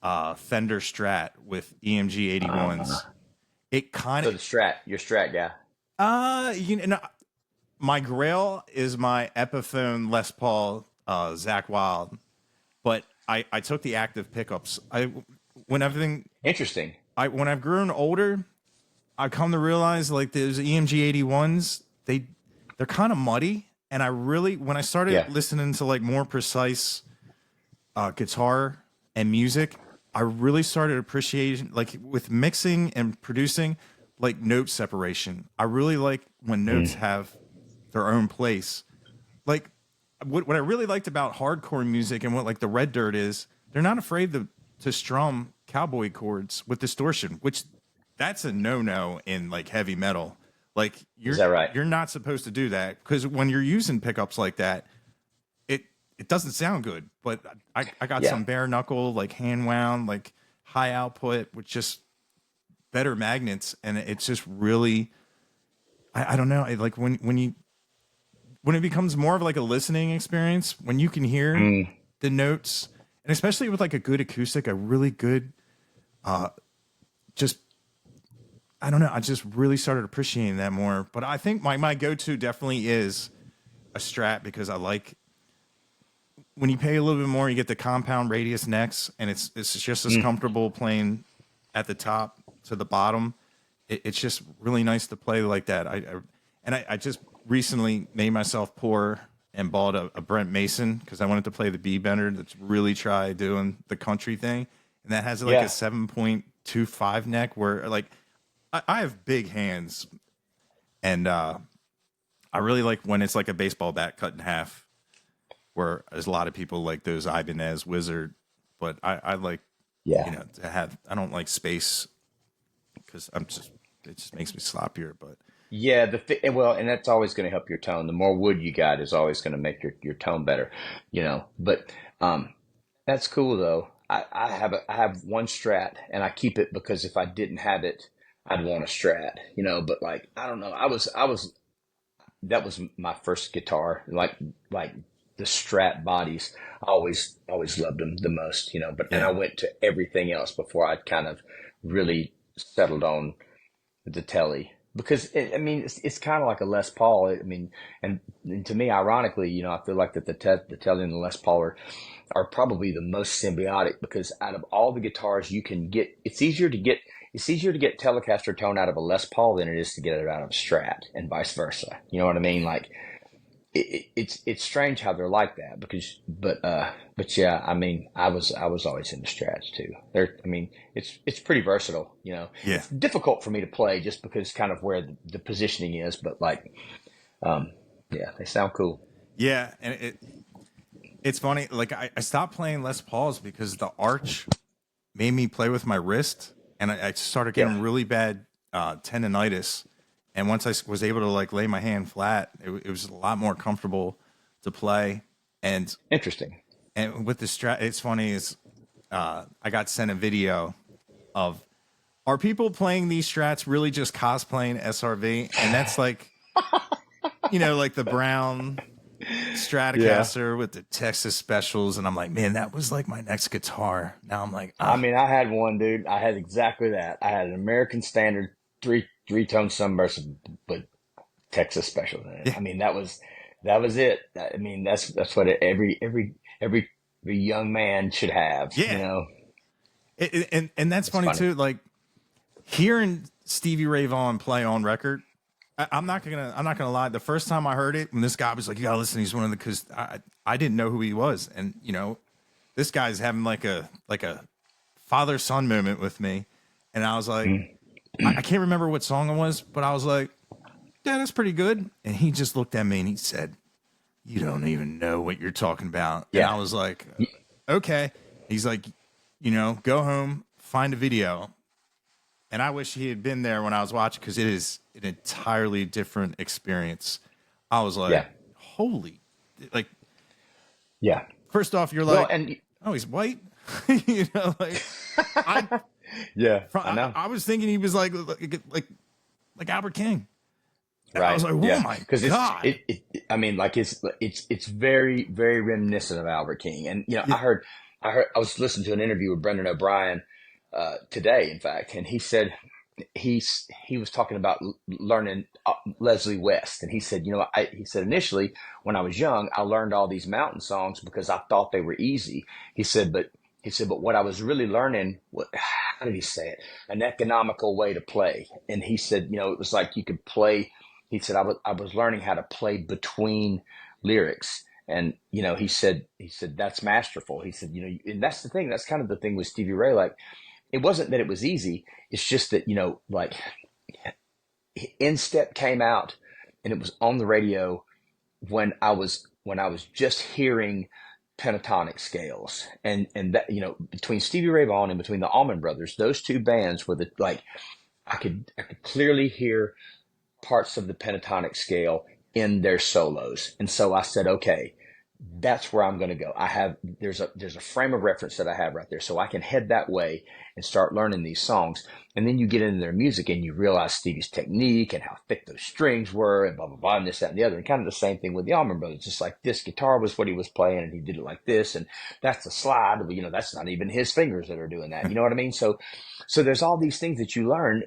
Fender Strat with EMG 81s. It kind So of your Strat guy. my Grail is my Epiphone Les Paul Zach Wild, but I took the active pickups. When everything Interesting. when I've grown older, I come to realize like those EMG 81s, they're kind of muddy, and I really when I started Yeah. listening to like more precise guitar and music, I really started appreciating like with mixing and producing, like note separation. I really like when notes have their own place. Like what I really liked about hardcore music and what like the Red Dirt is, they're not afraid to strum cowboy chords with distortion, which that's a no in like heavy metal. Like Is that right? you're not supposed to do that because when you're using pickups like that, it doesn't sound good. But I got Yeah. some bare knuckle, like hand wound, like high output with just better magnets, and it's just really I don't know. Like when it becomes more of like a listening experience, when you can hear the notes, and especially with like a good acoustic, a really good just I don't know. I just really started appreciating that more. But I think my go-to definitely is a Strat because I like when you pay a little bit more, you get the compound radius necks, and it's just as comfortable playing at the top to the bottom. It's just really nice to play like that. I just recently made myself pour and bought a Brent Mason because I wanted to play the B bender. That's really try doing the country thing, and that has like a Yeah. 7.25 neck where like I have big hands, and I really like when it's like a baseball bat cut in half, where there's a lot of people like those Ibanez Wizard, but I like, Yeah. to have, I don't like space because it just makes me sloppier. But Yeah, well, and that's always going to help your tone. The more wood you got is always going to make your tone better, you know. But that's cool though. I have one Strat and I keep it because if I didn't have it, I'd want a Strat, you know. But like I don't know, I was that was my first guitar, like the Strat bodies. I always loved them the most, you know. But and I yeah, went to everything else before I'd kind of really settled on the telly because I mean it's kind of like a Les Paul. I mean, and to me, ironically, you know, I feel like that the telly and the Les Paul are probably the most symbiotic because out of all the guitars you can get, it's easier to get Telecaster tone out of a Les Paul than it is to get it out of a Strat, and vice versa. You know what I mean? Like it's strange how they're like that because but yeah, I mean I was always into Strats too. I mean it's pretty versatile, you know. yeah, It's difficult for me to play just because kind of where the positioning is, but like um yeah, they sound cool. yeah, and it's funny. Like I stopped playing Les Pauls because the arch made me play with my wrist, and I started Yeah, getting really bad tendonitis. And once was able to like lay my hand flat, it was a lot more comfortable to play. And interesting. with the strat, it's funny is I got sent a video of are people playing these strats really just cosplaying SRV, and that's like like the brown Yeah. Stratocaster with the Texas specials, and I'm like, man, that was like my next guitar. Now I'm like, I ah, mean, I had one, dude. I had exactly that. I had an American Standard three tone sunburst, but Texas special in it. yeah, I mean, that was it. I mean, that's what every young man should have. You yeah. know, And that's it's funny funny. too. Like hearing Stevie Ray Vaughan play on record, I'm not gonna lie. The first time I heard it, when this guy was like, "You gotta listen," he's one of the because I didn't know who he was, and this guy's having like a father son moment with me, and I was like, Mm. I can't remember what song it was, but I was like, yeah, that's pretty good, and he just looked at me and he said, "You don't even know what you're talking about," and Yeah, I was like, okay. He's like, go home, find a video. And I wish he had been there when I was watching because it is an entirely different experience. I was like, yeah, holy, like, yeah. first off, you're Well, like, and oh, he's white. Like, I, yeah, I I, know. I was thinking he was like Albert King. And I Right. was like, oh Yeah. my Because God. I mean, like it's very, very reminiscent of Albert King. And, you know, Yeah. I was listening to an interview with Brendan O'Brien, today, in fact, and he said, he was talking about learning Leslie West. And he said, you know, he said, initially when I was young, I learned all these mountain songs because I thought they were easy. He said, but what I was really learning, how did he say it? An economical way to play. And he said, you know, it was like you could play. He said, I was learning how to play between lyrics. And, you know, he said, that's masterful. He said, you know, and that's the thing. That's kind of the thing with Stevie Ray. Like, it wasn't that it was easy. It's just that, you know, like Instep came out and it was on the radio when I was just hearing pentatonic scales, and that, you know, between Stevie Ray Vaughan and between the Allman Brothers, those two bands were the like I could clearly hear parts of the pentatonic scale in their solos. And so I said, okay, that's where I'm going to go. There's a frame of reference that I have right there, so I can head that way and start learning these songs. And then you get into their music and you realize Stevie's technique and how thick those strings were and blah blah blah and this that and the other. And kind of the same thing with the Allman Brothers. Just like this guitar was what he was playing and he did it like this, and that's a slide. You know, that's not even his fingers that are doing that. You know what I mean? So there's all these things that you learn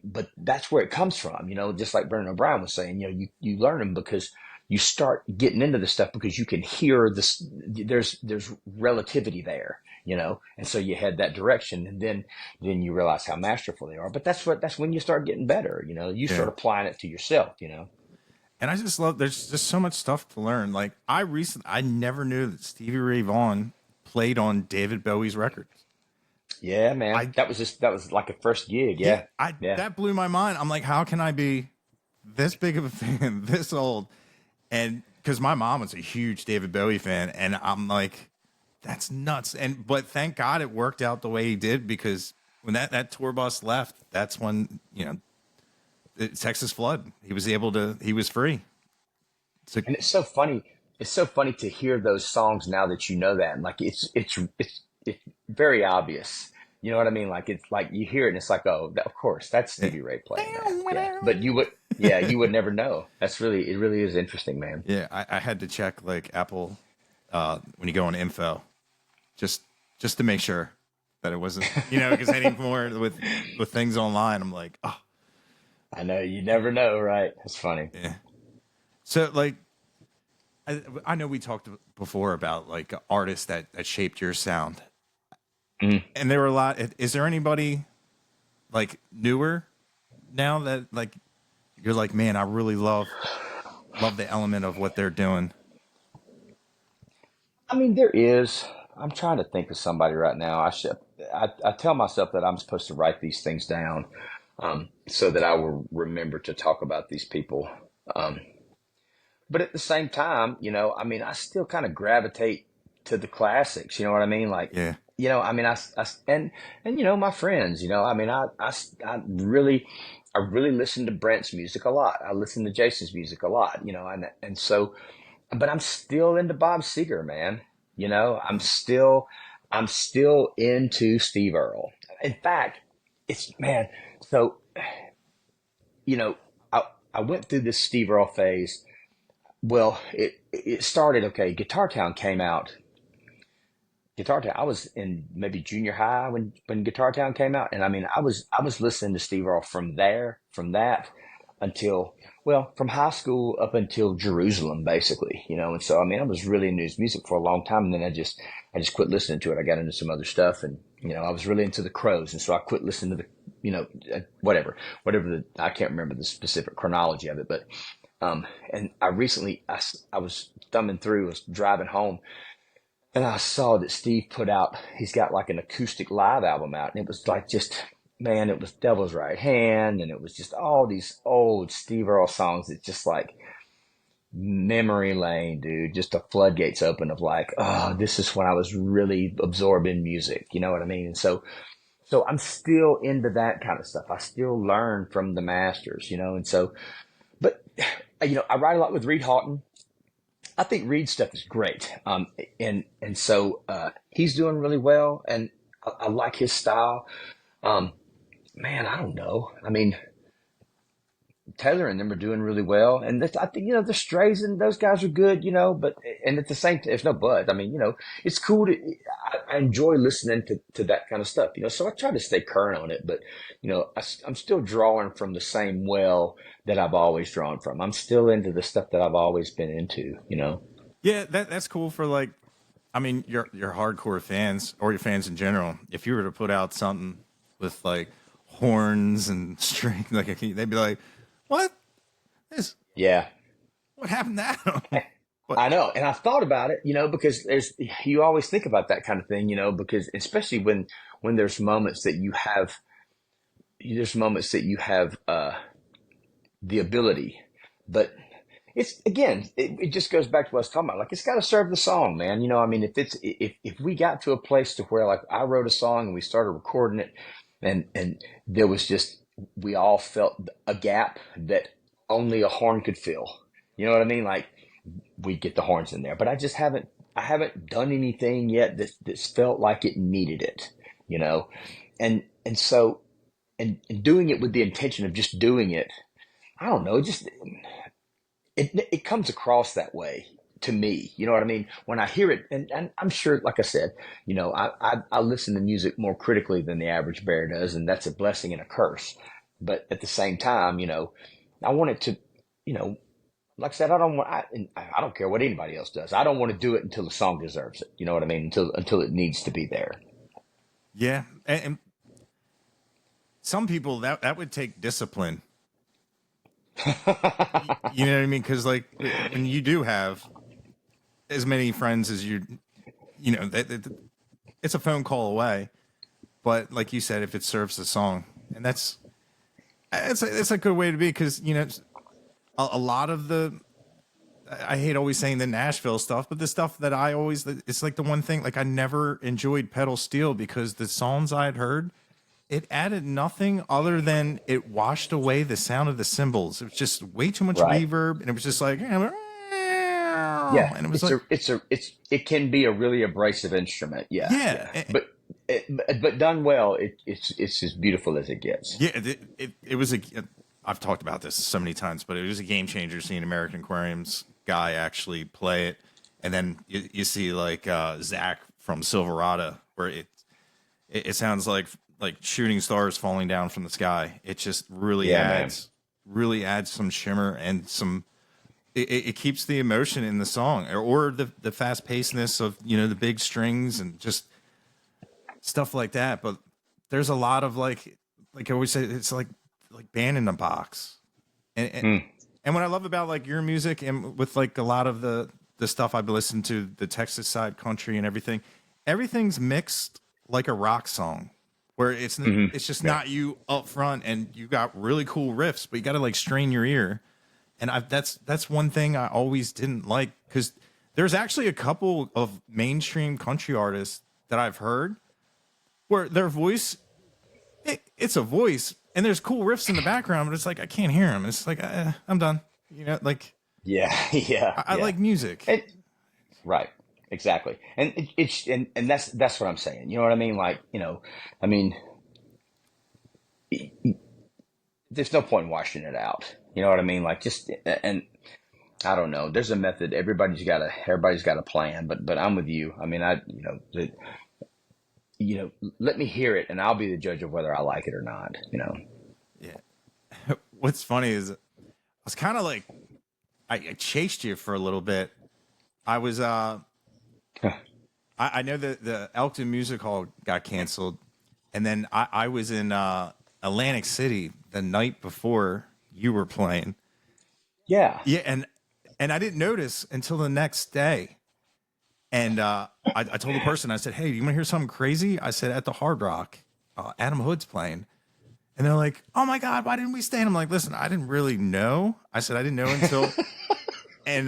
but that's where it comes from. You know, just like Brendan O'Brien was saying, you know, you learn them because you start getting into this stuff because you can hear this. There's relativity there, you know, and so you head that direction, and then you realize how masterful they are. But that's when you start getting better. You know, you start Yeah. applying it to yourself. You know. And I just love. There's just so much stuff to learn. Like I never knew that Stevie Ray Vaughan played on David Bowie's records. Yeah, man. I That was like a first gig. Yeah, Yeah. I Yeah. that blew my mind. I'm like, how can I be this big of a fan, this old? And because my mom was a huge David Bowie fan, and I'm like, that's nuts. And but thank God it worked out the way he did, because when that tour bus left, that's when the Texas flood. He was free. So And it's so funny. It's so funny to hear those songs now that you know that. And like it's very obvious. You know what I mean? Like it's like you hear it and it's like, oh, of course, that's yeah. Stevie Ray playing that. Yeah. But you would never know. It really is interesting, man. Yeah, I had to check like Apple when you go on info, just just to make sure that it wasn't, because anymore with things online, I'm like, oh I know you never know, right? It's funny. yeah. So like, I know we talked before about like artists that shaped your sound, Mm. and there were a lot. Is there anybody like newer now that like you're like, man, I really love the element of what they're doing? I mean, there is. I'm trying to think of somebody right now. I tell myself that I'm supposed to write these things down, so that I will remember to talk about these people. Um, but at the same time, I mean, I still kind of gravitate to the classics. You know what I mean? Like, Yeah, I mean, and my friends. I mean, I really listen to Brent's music a lot. I listen to Jason's music a lot. And so, but I'm still into Bob Seger, man. yeah, I'm still into Steve Earle. In fact, it's man. So you know, I I went through this Steve Earle phase. Well, it started okay. Guitar Town came out. Guitar Town. I was in maybe junior high when Guitar Town came out, and I mean, I was listening to Steve Earle from that until from high school up until Jerusalem, basically, And so I mean, I was really into his music for a long time, and then I just quit listening to it. I got into some other stuff, and I was really into the Crows, and so I quit listening to the whatever I can't remember the specific chronology of it, but and I recently I was thumbing through, was driving home, and I saw that Steve put out, he's got like an acoustic live album out, and it was like just, man, it was Devil's Right Hand, and it was just all these old Steve Earle songs that just like memory lane, dude, just the floodgates open of like, oh, this is when I was really absorbing music, you know what I mean? And so I'm still into that kind of stuff. I still learn from the masters, and so, but, I write a lot with Reed Houghton. I think Reed's stuff is great. And so he's doing really well, and I like his style. Um, man, I don't know. I mean, Taylor and them are doing really well, and I think the Strays and those guys are good, but and at the same time, there's no but. I mean, it's cool to. I enjoy listening to that kind of stuff, So I try to stay current on it, but I'm still drawing from the same well that I've always drawn from. I'm still into the stuff that I've always been into. yeah. That's cool for like, I mean, your hardcore fans or your fans in general. If you were to put out something with like horns and string, like they'd be like, "What? This? Yeah. What happened to that?" But I know, and I've thought about it, because you always think about that kind of thing, because especially when there's moments that you have the ability, but it's again, it just goes back to what I was talking about. Like it's got to serve the song, man. I mean, if we got to a place to where like I wrote a song and we started recording it, and there was just we all felt a gap that only a horn could fill. You know what I mean? Like we get the horns in there, but I haven't done anything yet that's felt like it needed it, you know, and so and doing it with the intention of just doing it. I don't know, just it comes across that way to me. You know what I mean? When I hear it, and I'm sure, like I said, I listen to music more critically than the average bear does, and that's a blessing and a curse. But at the same time, I want it to, you know, like I said, I don't care what anybody else does. I don't want to do it until the song deserves it. You know what I mean? Until it needs to be there. yeah, and some people that would take discipline You know what I mean? Because like when you do have as many friends as you know, it's a phone call away. But like you said, if it serves the song, and it's a good way to be because you know a lot of the I hate always saying the Nashville stuff, but the stuff that I always it's like the one thing like I never enjoyed pedal steel because the songs I had heard it added nothing other than it washed away the sound of the cymbals. It was just way too much Right. reverb, and it was just like, and Yeah. it was like, It can be a really abrasive instrument. Yeah. yeah, Yeah. But done well, it's as beautiful as it gets. yeah. It was a. I've talked about this so many times, but it was a game changer seeing American Aquarium's guy actually play it, and then you see like Zach from Silverado, where it sounds like shooting stars falling down from the sky. It just Yeah, man. really adds some shimmer and some. It keeps the emotion in the song, or the fast pacedness of you know the big strings and just stuff like that. But there's a lot of like I always say, it's like band in a box. And Hmm. and what I love about like your music and with like a lot of the stuff I've listened to, the Texas side country and everything, everything's mixed like a rock song, where Hmm. it's just Yeah. not you up front and you got really cool riffs, but you got to like strain your ear. And that's one thing I always didn't like because there's actually a couple of mainstream country artists that I've heard where their voice it's a voice and there's cool riffs in the background, but it's like I can't hear them. It's like I'm done. You know, like Yeah. Yeah. I Yeah. like music. And right. Exactly. And and that's what I'm saying. You know what I mean? Like, I mean, there's no point in washing it out. You know what I mean? Like just and I don't know. There's a method. Everybody's got a plan. But I'm with you. I mean, let me hear it, and I'll be the judge of whether I like it or not. Yeah. What's funny is I was kind of like I chased you for a little bit. I was I know that the Elkton Music Hall got canceled, and then I was in Atlantic City the night before you were playing. Yeah. Yeah, and I didn't notice until the next day. And I told the person, I said, "Hey, you want to hear something crazy?" I said, "At the Hard Rock, Adam Hood's playing." And they're like, "Oh my God, why didn't we stay?" And I'm like, "Listen, I didn't really know." I said, "I didn't know until," and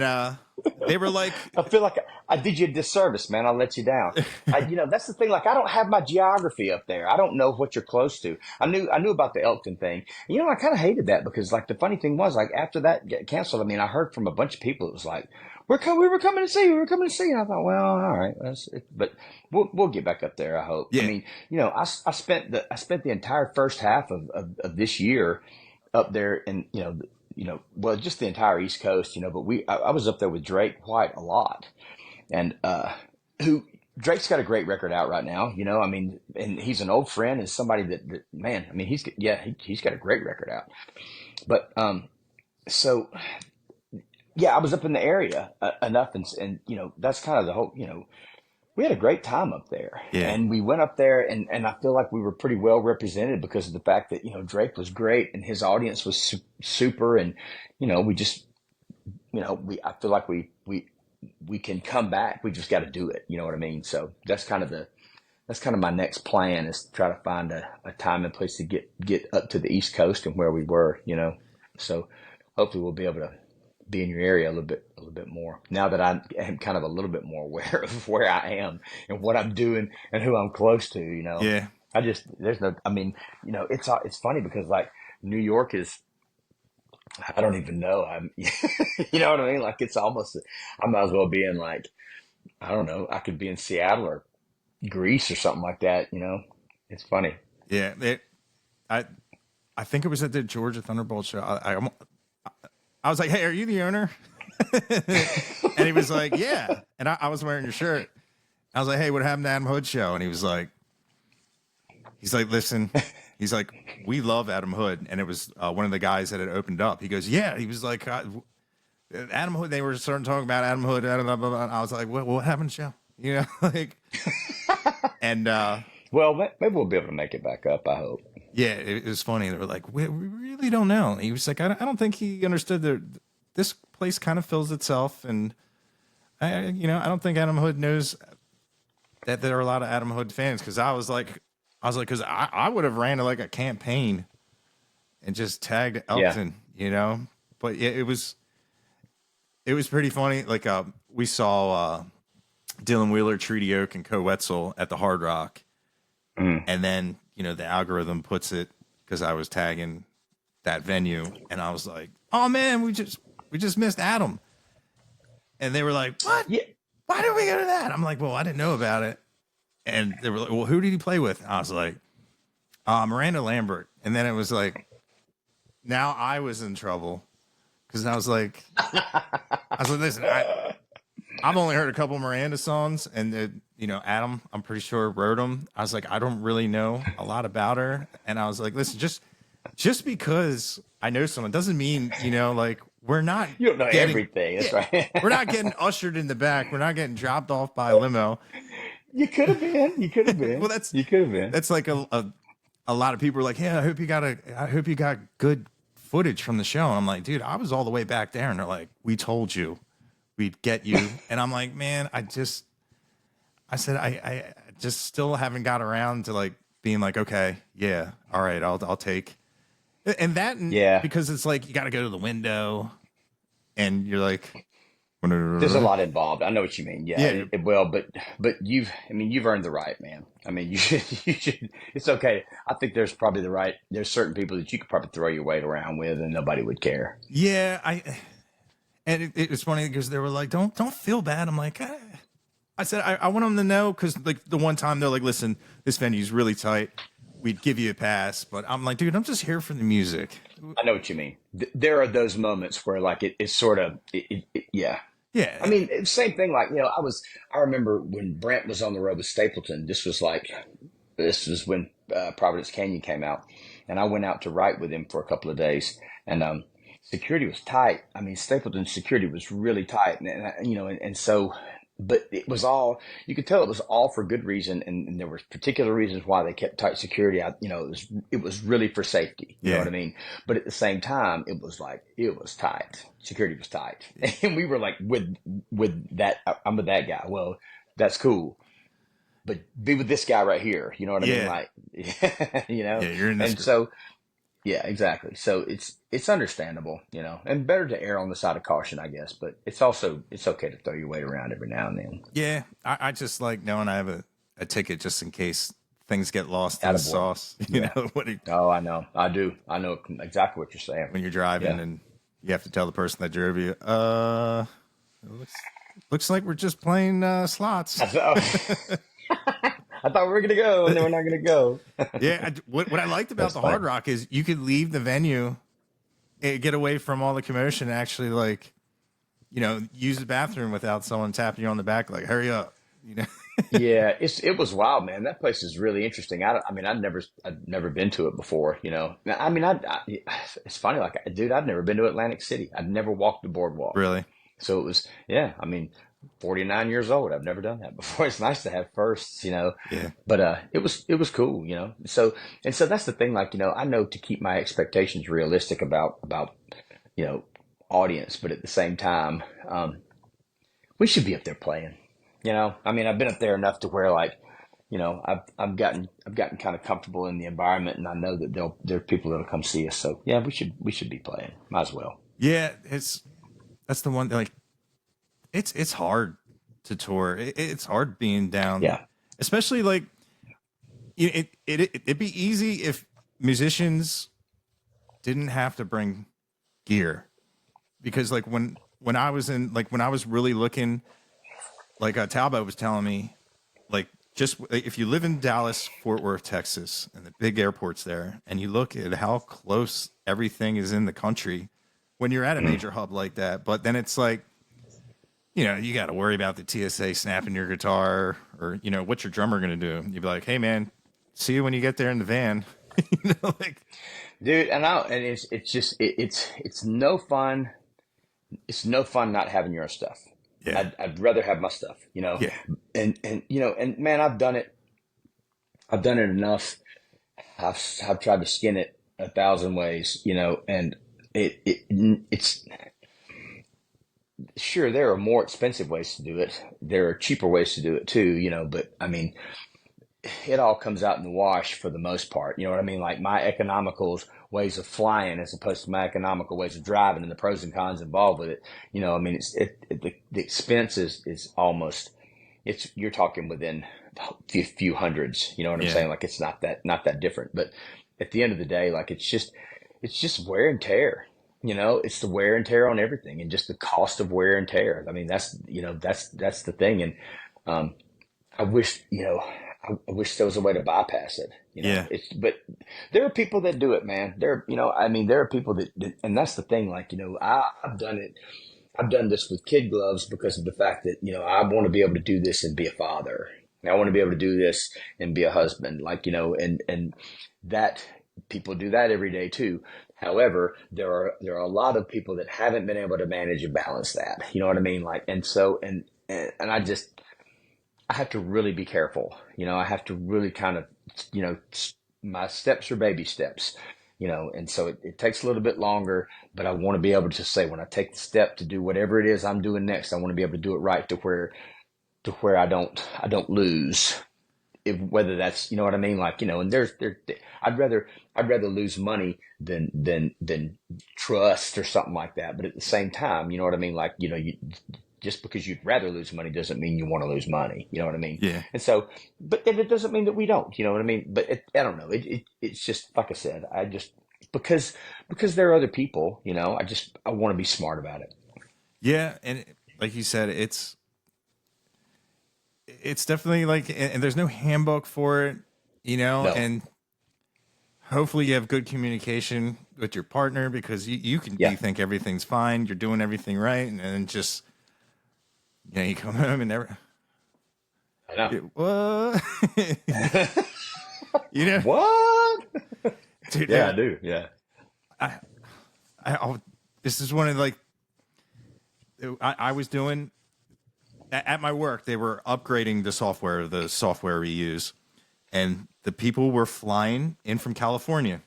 they were like, I feel like I did you a disservice, man. I let you down. That's the thing. Like, I don't have my geography up there. I don't know what you're close to. I knew about the Elkton thing. I kind of hated that because, like, the funny thing was, like, after that get canceled, I mean, I heard from a bunch of people. It was like, we were coming to see, And I thought, well, all right, but we'll get back up there. I hope. I "Yeah, mean, I spent the entire first half of this year up there, and well, just the entire East Coast, but I was up there with Drake quite a lot, and who Drake's got a great record out right now, I mean, and he's an old friend and somebody that man, I mean, he's got a great record out, but so yeah, I was up in the area enough, and that's kind of the whole, we had a great time up there, yeah, and we went up there, and I feel like we were pretty well represented because of the fact that Drake was great and his audience was super, and we just we I feel like we can come back. We just got to do it. You know what I mean? So that's kind of my next plan is to try to find a time and place to get up to the East Coast and where we were. So hopefully we'll be able to be in your area a little bit more now that I am kind of a little bit more aware of where I am and what I'm doing and who I'm close to. yeah, There's no, I mean, it's funny because like New York is, I don't even know. You know what I mean? Like it's almost, I might as well be in like, I don't know, I could be in Seattle or Greece or something like that. It's funny. yeah." I I think it was at the Georgia Thunderbolt show. I was like, "Hey, are you the owner?" And he was like, "Yeah." And I was wearing your shirt. I was like, "Hey, what happened to Adam Hood show?" And he's like, "Listen," he's like, "We love Adam Hood," and it was one of the guys that had opened up. He goes, "Yeah." He was like, "Adam Hood." They were starting talking about Adam Hood. Blah, blah, blah. I was like, what happened, show?" You know, like, and Well, maybe we'll be able to make it back up. I hope. Yeah, it was funny. They were like, we really don't know. He was like, I don't think he understood that this place kind of fills itself. And I don't think Adam Hood knows that there are a lot of Adam Hood fans. Cause cause I would have ran like a campaign and just tagged Yeah. Elton, but yeah, it was pretty funny. Like, we saw, Dylan Wheeler, Treaty Oak, and Co Wetzel at the Hard Rock. Mm. And then, the algorithm puts it because I was tagging that venue, and I was like, "Oh man, we just missed Adam." And they were like, "What? Yeah. Why did we go to that?" I'm like, "Well, I didn't know about it." And they were like, "Well, who did he play with?" I was like, Miranda Lambert." And then it was like, now I was in trouble because I was like, "Listen, I've only heard a couple Miranda songs, and Adam, I'm pretty sure wrote them." I was like, I don't really know a lot about her, and I was like, listen, just because I know someone doesn't mean like we're not You don't know getting everything. That's yeah, right. we're not getting ushered in the back. We're not getting dropped off by a limo. You could have been. You could have Well, been. that's You could have been. that's like a lot of people are like, yeah, I hope you got good footage from the show. And I'm like, dude, I was all the way back there, and they're like, we told you we'd get you. And I'm like, man, I said, I just still haven't got around to like being like, okay, yeah, all right, I'll take, and Yeah. because it's like you got to go to the window, and you're like, There's a yeah, lot involved. I know what you mean. Yeah, well, but you've earned the right, man. I mean, you should, you should. It's okay. I think there's probably the right. There's certain people that you could probably throw your weight around with, and nobody would care. yeah, and it was funny because they were like, don't feel bad. I'm like, I said, I want them to know because like the one time they're like, listen, this venue's really tight. We'd give you a pass, but I'm like, dude, I'm just here for the music. I know what you mean. There are those moments where like it's sort of yeah. I Yeah, mean, same thing. Like I remember when Brent was on the road with Stapleton. This was when Providence Canyon came out, and I went out to write with him for a couple of days, and security was tight. I mean, Stapleton's security was really tight, and so, but it was all you could tell it was all for good reason, and there were particular reasons why they kept tight security. It was really for safety. You know yeah, what I mean? But at the same time, it was like it was tight. Security was tight, and we were like with that. I'm with that guy. Well, that's cool, but be with this guy right here. You know what I mean? yeah, Like, yeah. You're in this and group. so yeah, exactly. So it's understandable, and better to err on the side of caution, I guess. But it's okay to throw your weight around every now and then. Yeah, I just like knowing I have a ticket just in case things get lost in the Attaboy. sauce. Yeah. Oh, I know. I do. I know exactly what you're saying. When you're driving Yeah. and you have to tell the person that drove you, it looks like we're just playing slots. I thought, I thought we were gonna go, and then we're not gonna go. Yeah, what I liked about That's the funny. Hard Rock is you could leave the venue, get away from all the commotion, and actually like use the bathroom without someone tapping you on the back like hurry up. You know, Yeah, it was wild, man. That place is really interesting. I mean, I'd never been to it before. Now, I mean, it's funny, like, dude, I'd never been to Atlantic City. I'd never walked the boardwalk. really. So it was, yeah. I mean, 49 years old. I've never done that before. It's nice to have firsts. Yeah, But it was cool. So that's the thing. Like, I know to keep my expectations realistic about you know audience, but at the same time, we should be up there playing. I mean, I've been up there enough to where like, I've gotten kind of comfortable in the environment, and I know that there are people that'll come see us. So yeah, we should be playing. Might as well. yeah. That's the one. Like, it's hard to tour. It's hard being down, Yeah. especially like it'd be easy if musicians didn't have to bring gear because like when I was really looking, like Talbot was telling me, like just if you live in Dallas, Fort Worth, Texas, and the big airports there, and you look at how close everything is in the country when you're at a major hub like that, but then it's like, you got to worry about the TSA snapping your guitar or, what's your drummer going to do? You'd be like, hey man, see you when you get there in the van. Like, Dude, and it's just it's no fun. It's no fun not having your own stuff. yeah, I'd rather have my stuff. yeah, And man, I've done it enough. I've tried to skin it a thousand ways, and it's sure there are more expensive ways to do it. There are cheaper ways to do it too, but I mean, it all comes out in the wash for the most part. You know what I mean? Like my economical ways of flying as opposed to my economical ways of driving and the pros and cons involved with it. I mean, the expense is almost, you're talking within a few hundreds, you know what I'm Yeah. saying? Like it's not that different, but at the end of the day, like it's just wear and tear. It's the wear and tear on everything and just the cost of wear and tear. I mean, that's the thing. And, I wish, I wish there was a way to bypass it. Yeah. But there are people that do it, man. I mean, there are people and that's the thing. Like, I've done it. I've done this with kid gloves because of the fact that, I want to be able to do this and be a father. I want to be able to do this and be a husband. Like, and that people do that every day too. However, there are a lot of people that haven't been able to manage and balance that. You know what I mean? Like, and so, and I have to really be careful. I have to really kind of, my steps are baby steps, and so it takes a little bit longer, but I want to be able to say when I take the step to do whatever it is I'm doing next, I want to be able to do it right to where I don't lose. If, whether that's, you know what I mean? Like, and I'd rather lose money than trust or something like that. But at the same time, you know what I mean? Like, just because you'd rather lose money doesn't mean you want to lose money. You know what I mean? Yeah. And so, but then it doesn't mean that we don't. You know what I mean? But I don't know. It's just like I said. I just because there are other people. I want to be smart about it. Yeah. And like you said, it's definitely like, and there's no handbook for it, No. and hopefully you have good communication with your partner because Yeah. you think everything's fine, you're doing everything right, and then just, you come home and never, I know. what? you know, What? dude, Yeah, I do. Yeah. I'll, this is one of like, I was doing at my work, they were upgrading the software we use, and the people were flying in from California,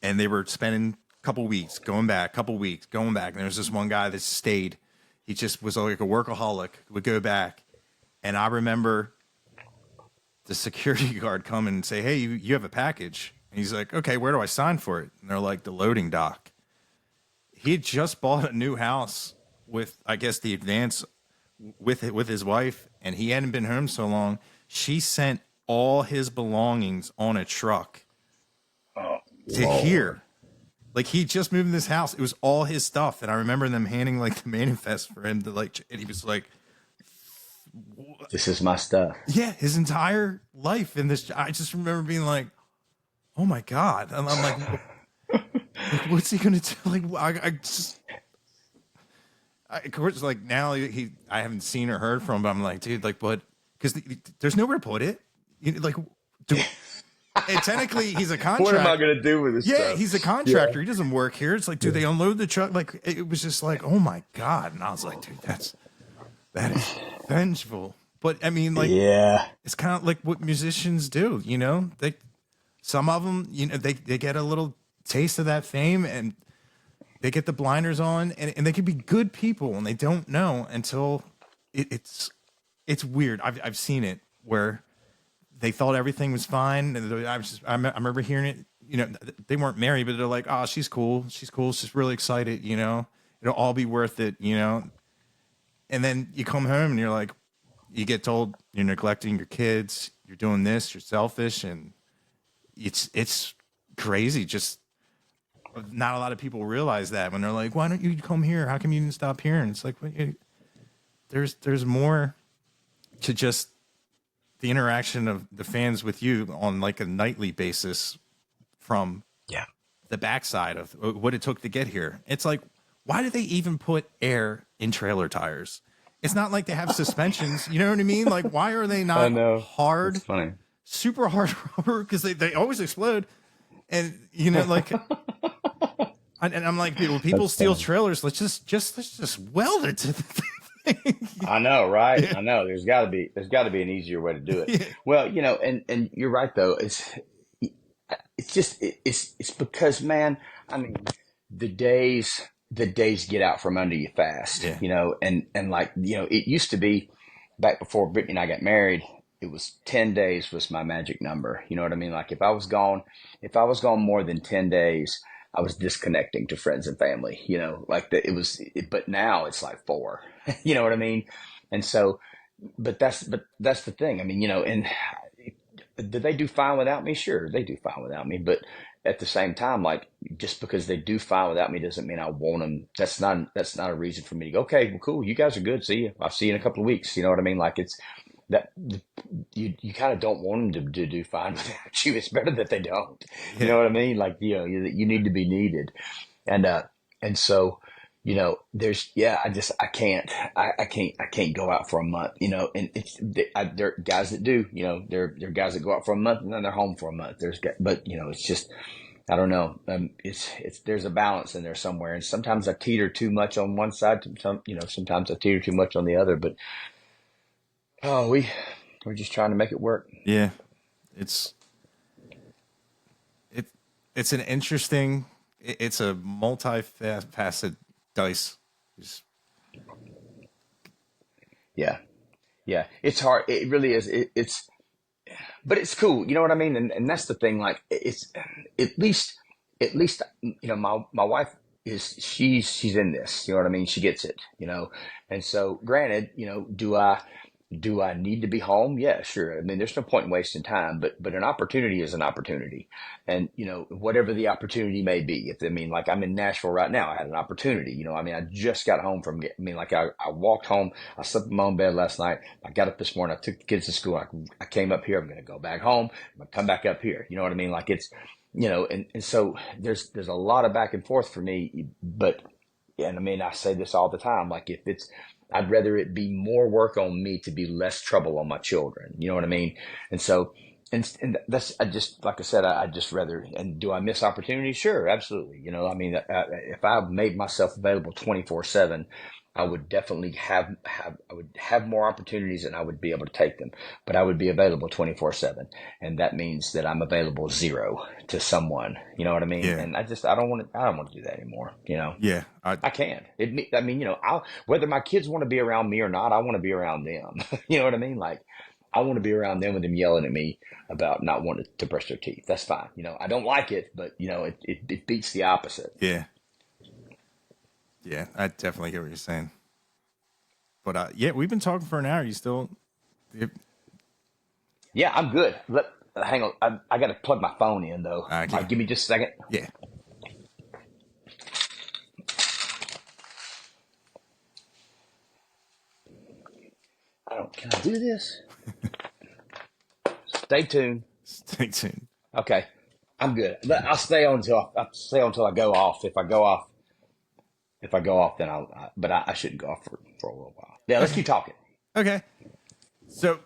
and they were spending a couple weeks going back, couple weeks going back. And there was this one guy that stayed. He just was like a workaholic, would go back. And I remember the security guard come and say, "Hey, you have a package." And he's like, "Okay, where do I sign for it?" And they're like, "The loading dock." He had just bought a new house with, I guess, the advance with his wife, and he hadn't been home so long. She sent all his belongings on a truck Oh, to Lord. here. Like he just moved in this house. It was all his stuff, and I remember them handing like the manifest for him to like, and he was like, This is my stuff. "Yeah, his entire life in this." I just remember being like, "Oh my god!" And I'm like, "What's he gonna do?" Like, I just. Of course, like now I haven't seen or heard from him, but I'm like, dude, like what? Because there's nowhere to put it. Like, do, and technically he's a What am I contractor. going to do with this Yeah, stuff? he's a Yeah. contractor. He doesn't work here. It's like, do they unload the truck? Like, it was just like, oh my god. And I was like, dude, that is vengeful. But I mean, like, Yeah. it's kind of like what musicians do. They some of them, they get a little taste of that fame and they get the blinders on, and they can be good people, and they don't know until it's weird. I've seen it where they thought everything was fine, and I remember hearing it. They weren't married, but they're like, "Oh, she's cool. She's cool. She's really excited. It'll all be worth it." And then you come home and you're like, you get told you're neglecting your kids, you're doing this, you're selfish, and it's crazy. Just not a lot of people realize that when they're like, "Why don't you come here? How come you didn't stop here?" And it's like, well, there's more to just the interaction of the fans with you on like a nightly basis from Yeah. the backside of what it took to get here. It's like, why do they even put air in trailer tires? It's not like they have suspensions. You know what I mean? Like, why are they I not know. hard, It's funny. super hard rubber? Because they always explode. And, like, and I'm like, when people That's steal funny. trailers, let's just weld it to the thing. I know, right? Yeah. I know. There's got to be an easier way to do it. Yeah. Well, and you're right though. it's just it's because, man, I mean, the days the days get out from under you fast, Yeah. and like, it used to be back before Brittany and I got married, it was 10 days was my magic number. You know what I mean? Like if I was gone more than 10 days, I was disconnecting to friends and family, like but now it's like 4, you know what I mean? And so, but that's the thing. I mean, and do they do fine without me? Sure, they do fine without me. But at the same time, like, just because they do fine without me doesn't mean I want them. That's not a reason for me to go, okay, well, cool, you guys are good. See you. I'll see you in a couple of weeks. You know what I mean? Like, it's that you kind of don't want them to do fine without you. It's better that they don't. You Yeah. know what I mean? Like, you need to be needed. And so, there's, yeah, I can't go out for a month, and there are guys that do, there are guys that go out for a month and then they're home for a month. But it's just, I don't know. There's a balance in there somewhere. And sometimes I teeter too much on one side. Sometimes I teeter too much on the other, but oh, we're just trying to make it work. Yeah. It's it it's an interesting. It's a multifaceted dice. It's- Yeah. Yeah. It's hard. It really is. But it's cool. You know what I mean? And that's the thing. Like, it's at least, my wife she's in this. You know what I mean? She gets it. And so, granted, do I need to be home? Yeah, sure. I mean, there's no point in wasting time. But an opportunity is an opportunity, and whatever the opportunity may be. If I mean, like, I'm in Nashville right now, I had an opportunity. I mean, I just got home from. I mean, like, I walked home. I slept in my own bed last night. I got up this morning. I took the kids to school. I came up here. I'm going to go back home. I'm going to come back up here. You know what I mean? Like, it's and so there's a lot of back and forth for me. But and I mean, I say this all the time. Like, if it's I'd rather it be more work on me to be less trouble on my children. You know what I mean? And so, and that's, I just, like I said, I just rather, and do I miss opportunities? Sure, absolutely. I mean, if I made myself available 24/7, I would definitely I would have more opportunities and I would be able to take them, but I would be available 24/7. And that means that I'm available zero to someone. You know what I mean? yeah. And I don't want to do that anymore. Yeah. I can. I mean, whether my kids want to be around me or not, I want to be around them. You know what I mean? Like, I want to be around them with them yelling at me about not wanting to brush their teeth. That's fine. I don't like it, but it beats the opposite. Yeah. Yeah. I definitely get what you're saying. But yeah, we've been talking for an hour. You still? If, Yeah, I'm good. Hang on. I got to plug my phone in though. okay. Give me just a second. Yeah. Can I do this? Stay tuned. Stay tuned. Okay. I'm good. I'll stay on until I go off. If I go off, then but I shouldn't go off for a little while. Yeah, let's Okay. keep talking. Okay. So,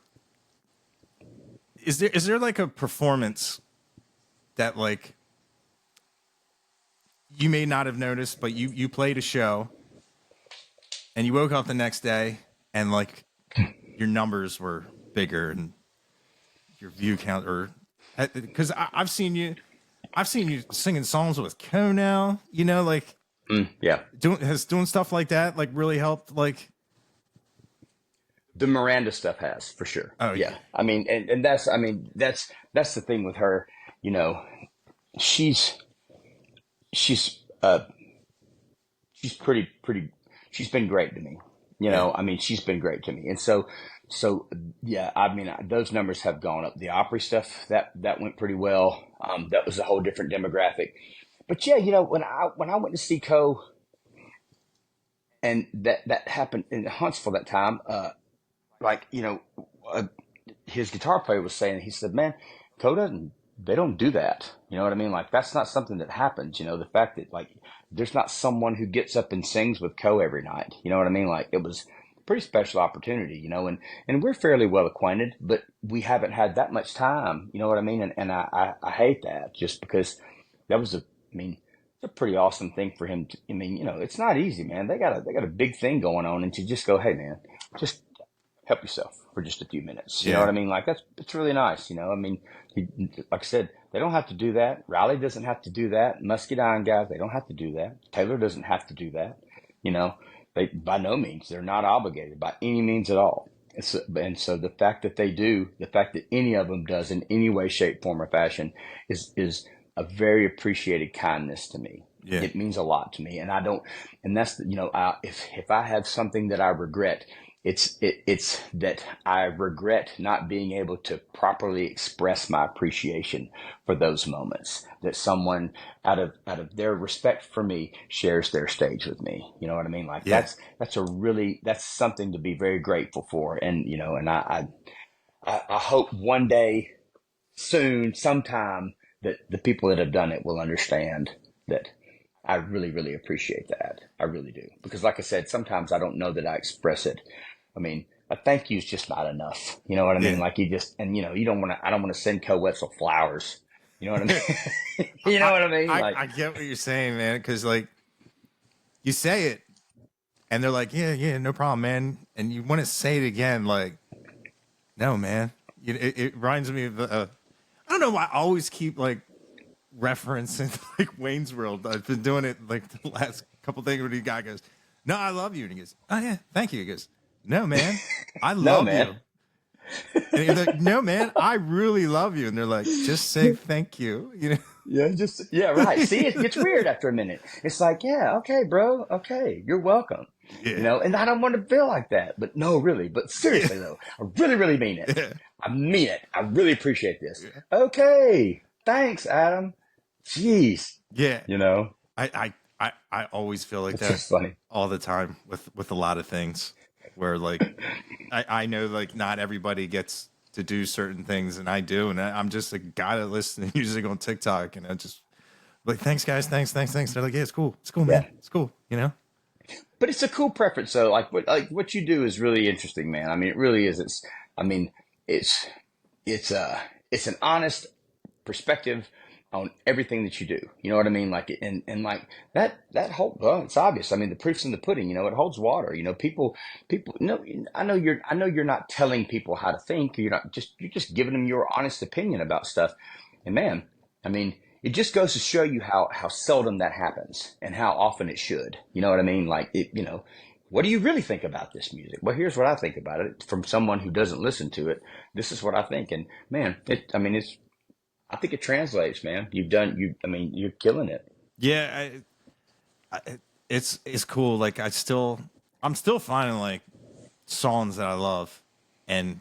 is there like a performance that, like, you may not have noticed, but you played a show and you woke up the next day and, like, your numbers were bigger and your view count, or because I've seen you singing songs with Co now, like, Yeah. doing stuff like that, like, really helped, like. The Miranda stuff has, for sure. Oh Yeah. yeah. I mean, and that's the thing with her, you know, she's she's uh she's pretty she's been great to me. Yeah. I mean, she's been great to me. And so yeah, I mean, those numbers have gone up. The Opry stuff, that went pretty well. That was a whole different demographic. But yeah, when I went to see Co, and that happened in Huntsville that time, like, uh, his guitar player was saying, he said, man, Coda, they don't do that. You know what I mean? Like, that's not something that happens. The fact that, like, there's not someone who gets up and sings with Co every night. You know what I mean? Like, it was a pretty special opportunity, and we're fairly well acquainted, but we haven't had that much time. You know what I mean? And I hate that, just because that was I mean, it's a pretty awesome thing for him to, I mean, it's not easy, man. They got a big thing going on, and to just go, hey, man, just help yourself for just a few minutes. You know what Yeah. I mean? Like it's really nice. You know, I mean, he, like I said, they don't have to do that. Riley doesn't have to do that. Muscadine guys, they don't have to do that. Taylor doesn't have to do that. You know, they by no means they're not obligated by any means at all. And so the fact that they do, the fact that any of them does in any way, shape, form, or fashion is a very appreciated kindness to me. Yeah. It means a lot to me, and I don't. And that's you know, if I have something that I regret, it's that I regret not being able to properly express my appreciation for those moments that someone out of their respect for me shares their stage with me. You know what I mean? Like Yeah. that's something to be very grateful for. And you know, and I hope one day soon, sometime, that the people that have done it will understand that I really, really appreciate that. I really do. Because like I said, sometimes I don't know that I express it. I mean, a thank you is just not enough. You know what I mean? Yeah. Like you just, and you know, I don't want to send Co-Wetzel flowers. You know what I mean? You know I, what I mean? Like, I get what you're saying, man. Because like you say it, and they're like, yeah, yeah, no problem, man. And you want to say it again, like, no, man. It reminds me of I don't know why I always keep like referencing like Wayne's World. I've been doing it like the last couple things where the guy goes, "No, I love you," and he goes, "Oh yeah, thank you." He goes, "No, man, I no, love man. you," and he's like, "No, man, I really love you," and they're like, "Just say thank you," you know? Yeah, just, yeah, right. See, it gets weird after a minute. It's like, yeah, okay, bro. Okay. You're welcome. You Yeah, know, and I don't want to feel like that, but no, really, but yeah, seriously though, I really, really mean it. yeah, I mean it. I really appreciate this. yeah. Okay. Thanks, Adam. Jeez. Yeah. You know, I always feel like it's that just funny. all the time with a lot of things where like I know like not everybody gets to do certain things and I do and I'm just a guy that listens to music on TikTok and I just like thanks guys thanks they're like yeah it's cool Yeah. man it's cool you know But it's a cool preference. So like what you do is really interesting, man. I mean, it really is. I mean, it's, it's an honest perspective on everything that you do. You know what I mean? Like, and like that whole, well, it's obvious. I mean, the proof's in the pudding, you know, it holds water. You know, people, no, I know you're not telling people how to think. You're just giving them your honest opinion about stuff. And man, I mean, it just goes to show you how seldom that happens and how often it should. You know what I mean? Like it, you know, what do you really think about this music? Well, here's what I think about it from someone who doesn't listen to it. This is what I think. And man, I mean, I think it translates, man. I mean, you're killing it. yeah it's cool like I'm still finding like songs that I love and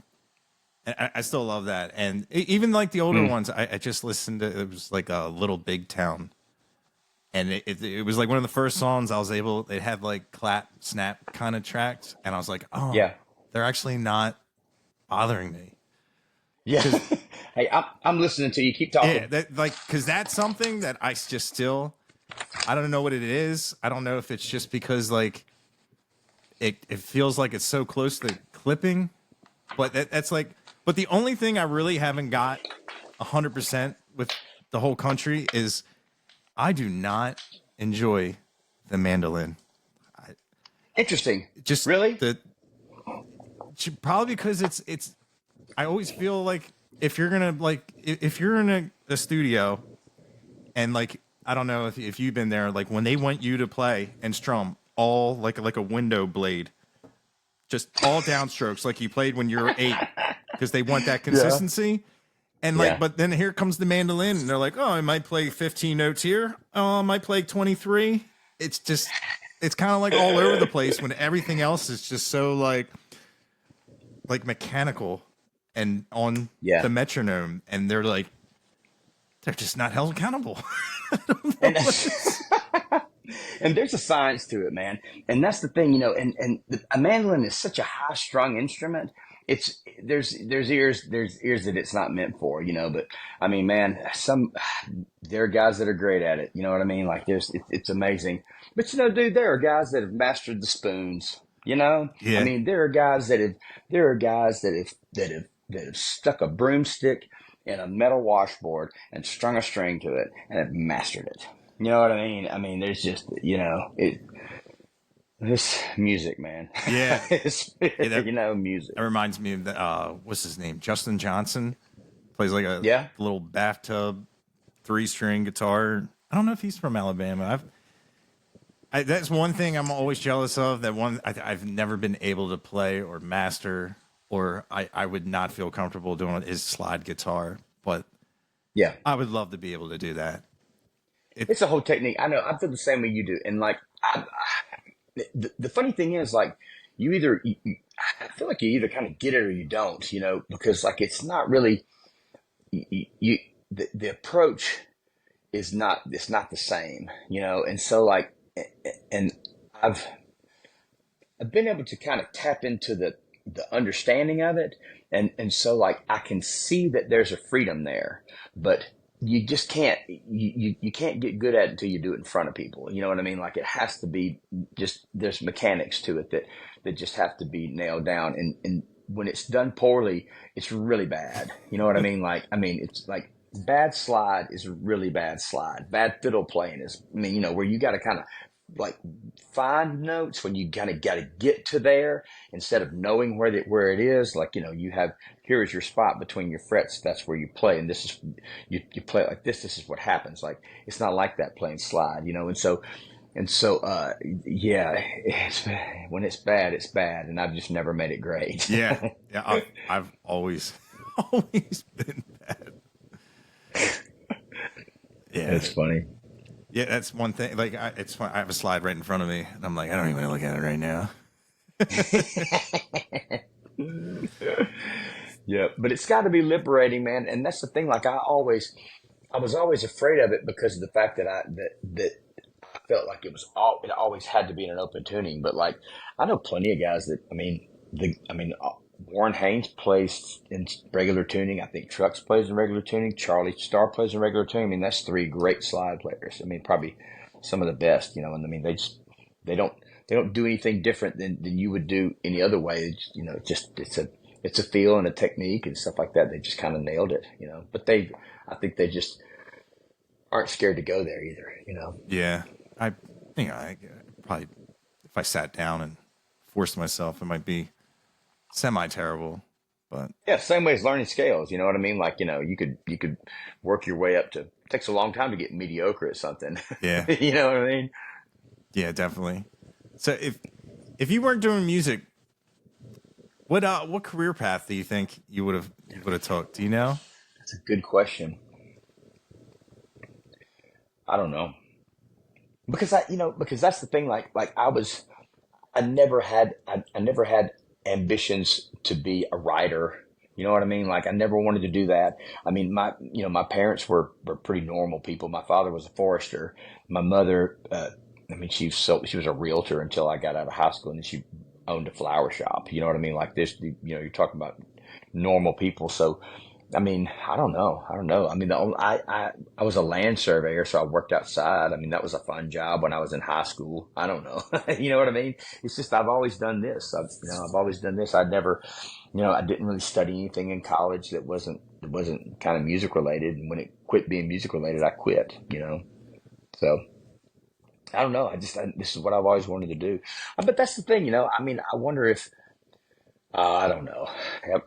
I still love that and even like the older Mm. ones I just listened to it was like a Little Big Town and it was like one of the first songs I was able. They had like clap snap kind of tracks, and I was like, oh, Yeah. they're actually not bothering me Yeah. because Hey, I'm listening to you. Keep yeah, talking. that like because that's something that I just still I don't know what it is. I don't know if it's just because like it feels like it's so close to clipping, but that's like but the only thing I really haven't got 100% with the whole country is I do not enjoy the mandolin. Interesting. Just Really? the probably because it's I always feel like if you're gonna like if you're in a studio and like I don't know if you've been there like when they want you to play and strum all like a window blade just all downstrokes like you played when you were 8 because they want that Yeah. consistency and like Yeah. but then here comes the mandolin and they're like oh I might play 15 notes here oh I might play 23 it's just it's kind of like all over the place when everything else is just so like mechanical and on Yeah. the metronome and they're just not held accountable. And and there's a science to it, man. And that's the thing, you know. A mandolin is such a high strung instrument. It's there's ears that it's not meant for, you know. But I mean, man, there are guys that are great at it. You know what I mean? Like it's amazing. But you know, dude, there are guys that have mastered the spoons. You know, I Yeah. mean, there are guys that have stuck a broomstick in a metal washboard and strung a string to it and have mastered it. You know what I mean? I mean, there's just, you know, This music, man. Yeah, It's, yeah. That, music. that reminds me of the what's his name? Justin Johnson plays like a Yeah. little bathtub 3-string guitar. I don't know if he's from Alabama. That's one thing I'm always jealous of. That one I've never been able to play or master, or I would not feel comfortable doing is slide guitar. But Yeah. I would love to be able to do that. It It's a whole technique. I know. I feel the same way you do. And like, the funny thing is, like, I feel like you either kind of get it or you don't, because like it's not really, the approach it's not the same, and so like, and I've I've been able to kind of tap into the understanding of it, and so like I can see that there's a freedom there, but you just can't you can't get good at it until you do it in front of people. You know what I mean? Like it has to be just there's mechanics to it that just have to be nailed down, and when it's done poorly, it's really bad. You know what I mean? Like it's like bad slide is really bad slide. Bad fiddle playing is where you got to kind of like find notes when you kind of got to get to there instead of knowing where it is. Like you have here is your spot between your frets. That's where you play, and this is you play it like this. This is what happens. Like it's not like that playing slide, and so yeah, when it's bad, it's bad, and I've just never made it great. yeah, yeah. I've always always been bad. It's Yeah, funny. yeah. That's one thing. Like it's fun. I have a slide right in front of me, and I'm like, I don't even want to look at it right now. Yeah, but it's got to be liberating, man. And that's the thing. Like I was always afraid of it because of the fact that that I felt like it always had to be in an open tuning. But like I know plenty of guys that Warren Haynes plays in regular tuning. I think Trucks plays in regular tuning. Charlie Starr plays in regular tuning. I mean that's three great slide players. I mean probably some of the best. And I mean they don't they don't do anything different than you would do any other way. It's just it's a feel and a technique and stuff like that. They just kind of nailed it. But I think they just aren't scared to go there either. Yeah, I I probably if I sat down and forced myself, it might be semi terrible. But Yeah, same way as learning scales. You know what I mean? Like you could work your way up to. It takes a long time to get mediocre at something. yeah, You know what I mean? yeah, definitely. So if you weren't doing music, what career path do you think you would have took? Do you know? That's a good question. I don't know because because that's the thing. Like I never had ambitions to be a writer. You know what I mean? Like I never wanted to do that. I mean, my parents were pretty normal people. My father was a forester. My mother, she was a realtor until I got out of high school, and then she owned a flower shop. You know what I mean? Like this, you're talking about normal people. So I mean, I don't know. I don't know. I mean, I was a land surveyor, so I worked outside. I mean, that was a fun job when I was in high school. I don't know. You know what I mean? It's just I've always done this. I've always done this. I never, I didn't really study anything in college that wasn't kind of music related. And when it quit being music related, I quit. So I don't know. This is what I've always wanted to do. But that's the thing. I mean, I wonder if I don't know.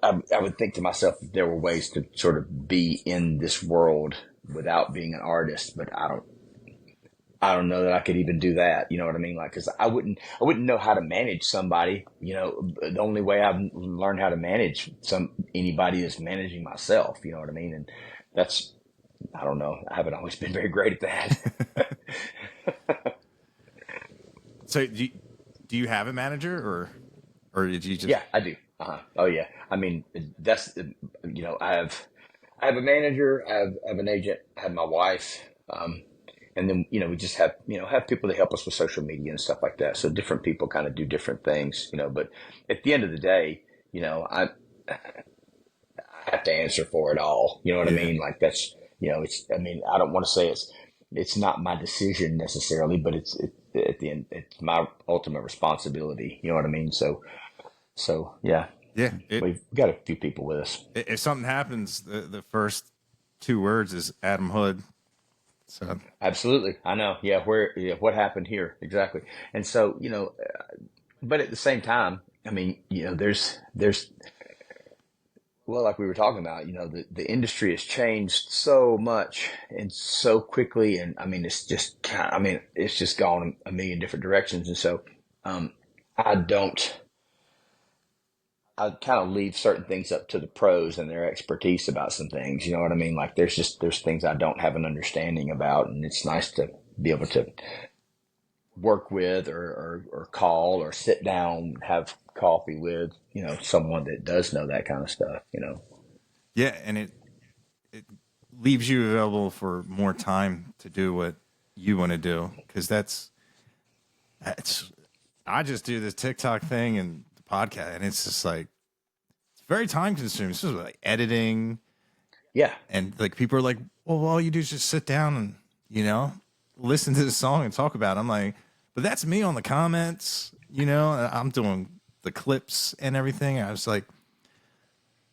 I would think to myself that there were ways to sort of be in this world without being an artist, but I don't know that I could even do that. You know what I mean? Like, because I wouldn't know how to manage somebody. The only way I've learned how to manage anybody is managing myself. You know what I mean? And that's, I don't know. I haven't always been very great at that. So do you have a manager or did you just Yeah, I do. Oh yeah. I mean, that's I have a manager, I have an agent, I have my wife, and then we just have people to help us with social media and stuff like that. So different people kind of do different things. But at the end of the day, I have to answer for it all. You know what I yeah mean? Like that's it's. I mean, I don't want to say it's not my decision necessarily, but at the end it's my ultimate responsibility. You know what I mean? So yeah, yeah we've got a few people with us. if something happens, the first two words is Adam Hood. So Absolutely. I know. Yeah. What happened here? Exactly. And so, but at the same time, I mean, well, like we were talking about, the industry has changed so much and so quickly. And I mean, it's just gone a million different directions. And so, um, I don't, I kind of leave certain things up to the pros and their expertise about some things. You know what I mean? Like there's things I don't have an understanding about, and it's nice to be able to work with or call or sit down, have coffee with, someone that does know that kind of stuff, yeah, and it leaves you available for more time to do what you want to do because that's I just do this TikTok thing and the podcast, and it's just like it's very time consuming. It's just like editing, Yeah. and like people are like, "Well, all you do is just sit down and you know listen to the song and talk about it." I'm like, but that's me on the comments, I'm doing the clips and everything. I was like,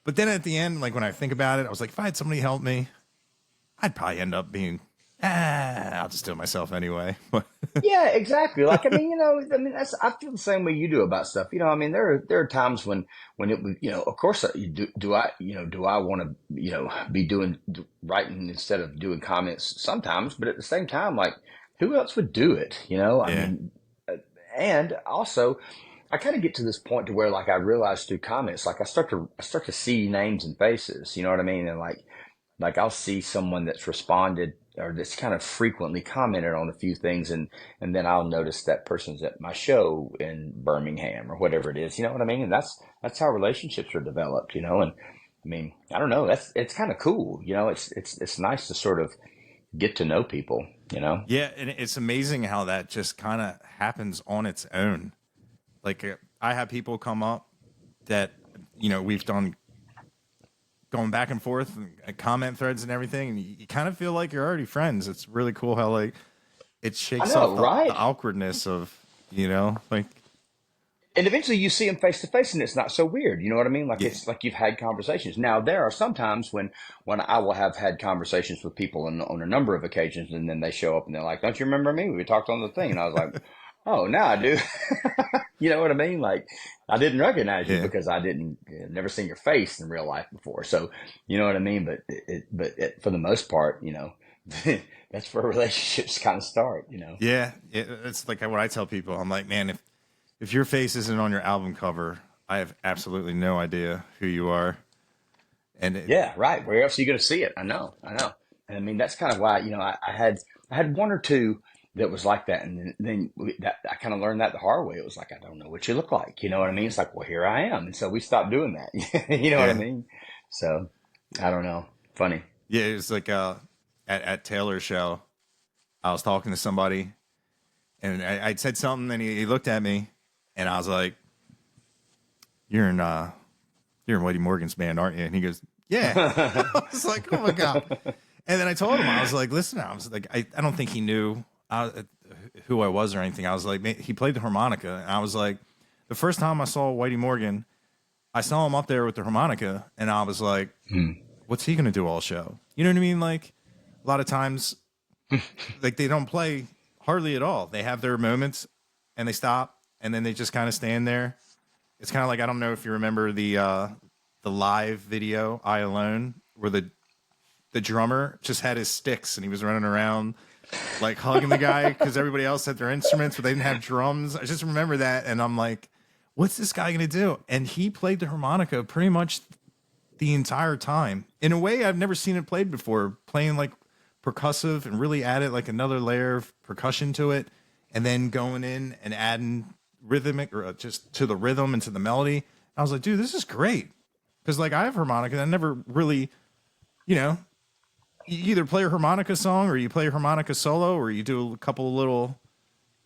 but then at the end, like when I think about it, I was like, if I had somebody help me, I'd probably end up being, I'll just do it myself anyway. But Yeah, exactly. Like, I mean, I feel the same way you do about stuff. I mean, there are times when it would, of course, do I want to, be writing instead of doing comments sometimes, but at the same time, like, who else would do it? I yeah, mean, and also, I kind of get to this point to where, like, I realize through comments, like, I start to see names and faces. You know what I mean? And like I'll see someone that's responded or that's kind of frequently commented on a few things, and then I'll notice that person's at my show in Birmingham or whatever it is. You know what I mean? And that's how relationships are developed. And I mean, I don't know. It's kind of cool. It's nice to sort of get to know people. yeah, and it's amazing how that just kind of happens on its own. Like I have people come up that we've done going back and forth and comment threads and everything, and you kind of feel like you're already friends. It's really cool how like it I shakes off know, the right? awkwardness of like And eventually you see them face to face and it's not so weird. You know what I mean? Like yeah, it's like you've had conversations. Now there are some times when I will have had conversations with people on a number of occasions and then they show up and they're like, "Don't you remember me? We talked on the thing." And I was like, "Oh, now I do." You know what I mean? Like I didn't recognize you yeah, because I didn't never seen your face in real life before. So, you know what I mean? For the most part, that's where relationships kind of start. yeah. It's like what I tell people. I'm like, man, if your face isn't on your album cover, I have absolutely no idea who you are. And Yeah, right. Where else are you going to see it? I know, I know. And I mean, that's kind of why, I had one or two that was like that. And then I kind of learned that the hard way. It was like, I don't know what you look like. You know what I mean? It's like, well, here I am. And so we stopped doing that. You know what I yeah, mean? So I don't know. Funny. yeah, it was like at Taylor's show, I was talking to somebody, and I'd said something, and he looked at me, and I was like, "You're in you're in Whitey Morgan's band, aren't you?" And he goes, "Yeah." I was like, "Oh my god!" And then I told him, I was like, "Listen," I was like, I don't think he knew who I was or anything. I was like, he played the harmonica, and I was like, the first time I saw Whitey Morgan, I saw him up there with the harmonica, and I was like, "What's he gonna do all show?" You know what I mean? Like a lot of times, like they don't play hardly at all. They have their moments, and they stop, and then they just kind of stand there. It's kind of like I don't know if you remember the live video "I Alone" where the drummer just had his sticks and he was running around like hugging the guy because everybody else had their instruments but they didn't have drums. I just remember that and I'm like, what's this guy gonna do? And he played the harmonica pretty much the entire time in a way I've never seen it played before, playing like percussive and really added like another layer of percussion to it, and then going in and adding rhythmic or just to the rhythm and to the melody. I was like, dude, this is great because like I have harmonica and I never really, you know, you either play a harmonica song or you play a harmonica solo or you do a couple of little,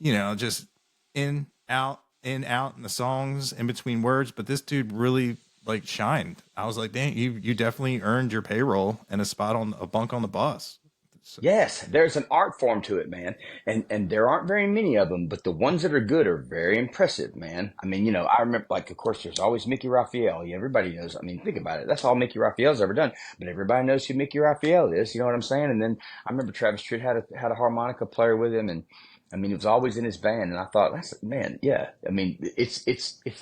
just in out in the songs in between words. But this dude really like shined. I was like, dang, you definitely earned your payroll and a spot on a bunk on the bus. So, Yes, there's an art form to it, man. And there aren't very many of them, but the ones that are good are very impressive, man. I mean, I remember, like, of course, there's always Mickey Raphael. Yeah, everybody knows. I mean, think about it. That's all Mickey Raphael's ever done. But everybody knows who Mickey Raphael is. You know what I'm saying? And then I remember Travis Tritt had a harmonica player with him, and I mean, it was always in his band. And I thought, that's man, yeah. I mean, it's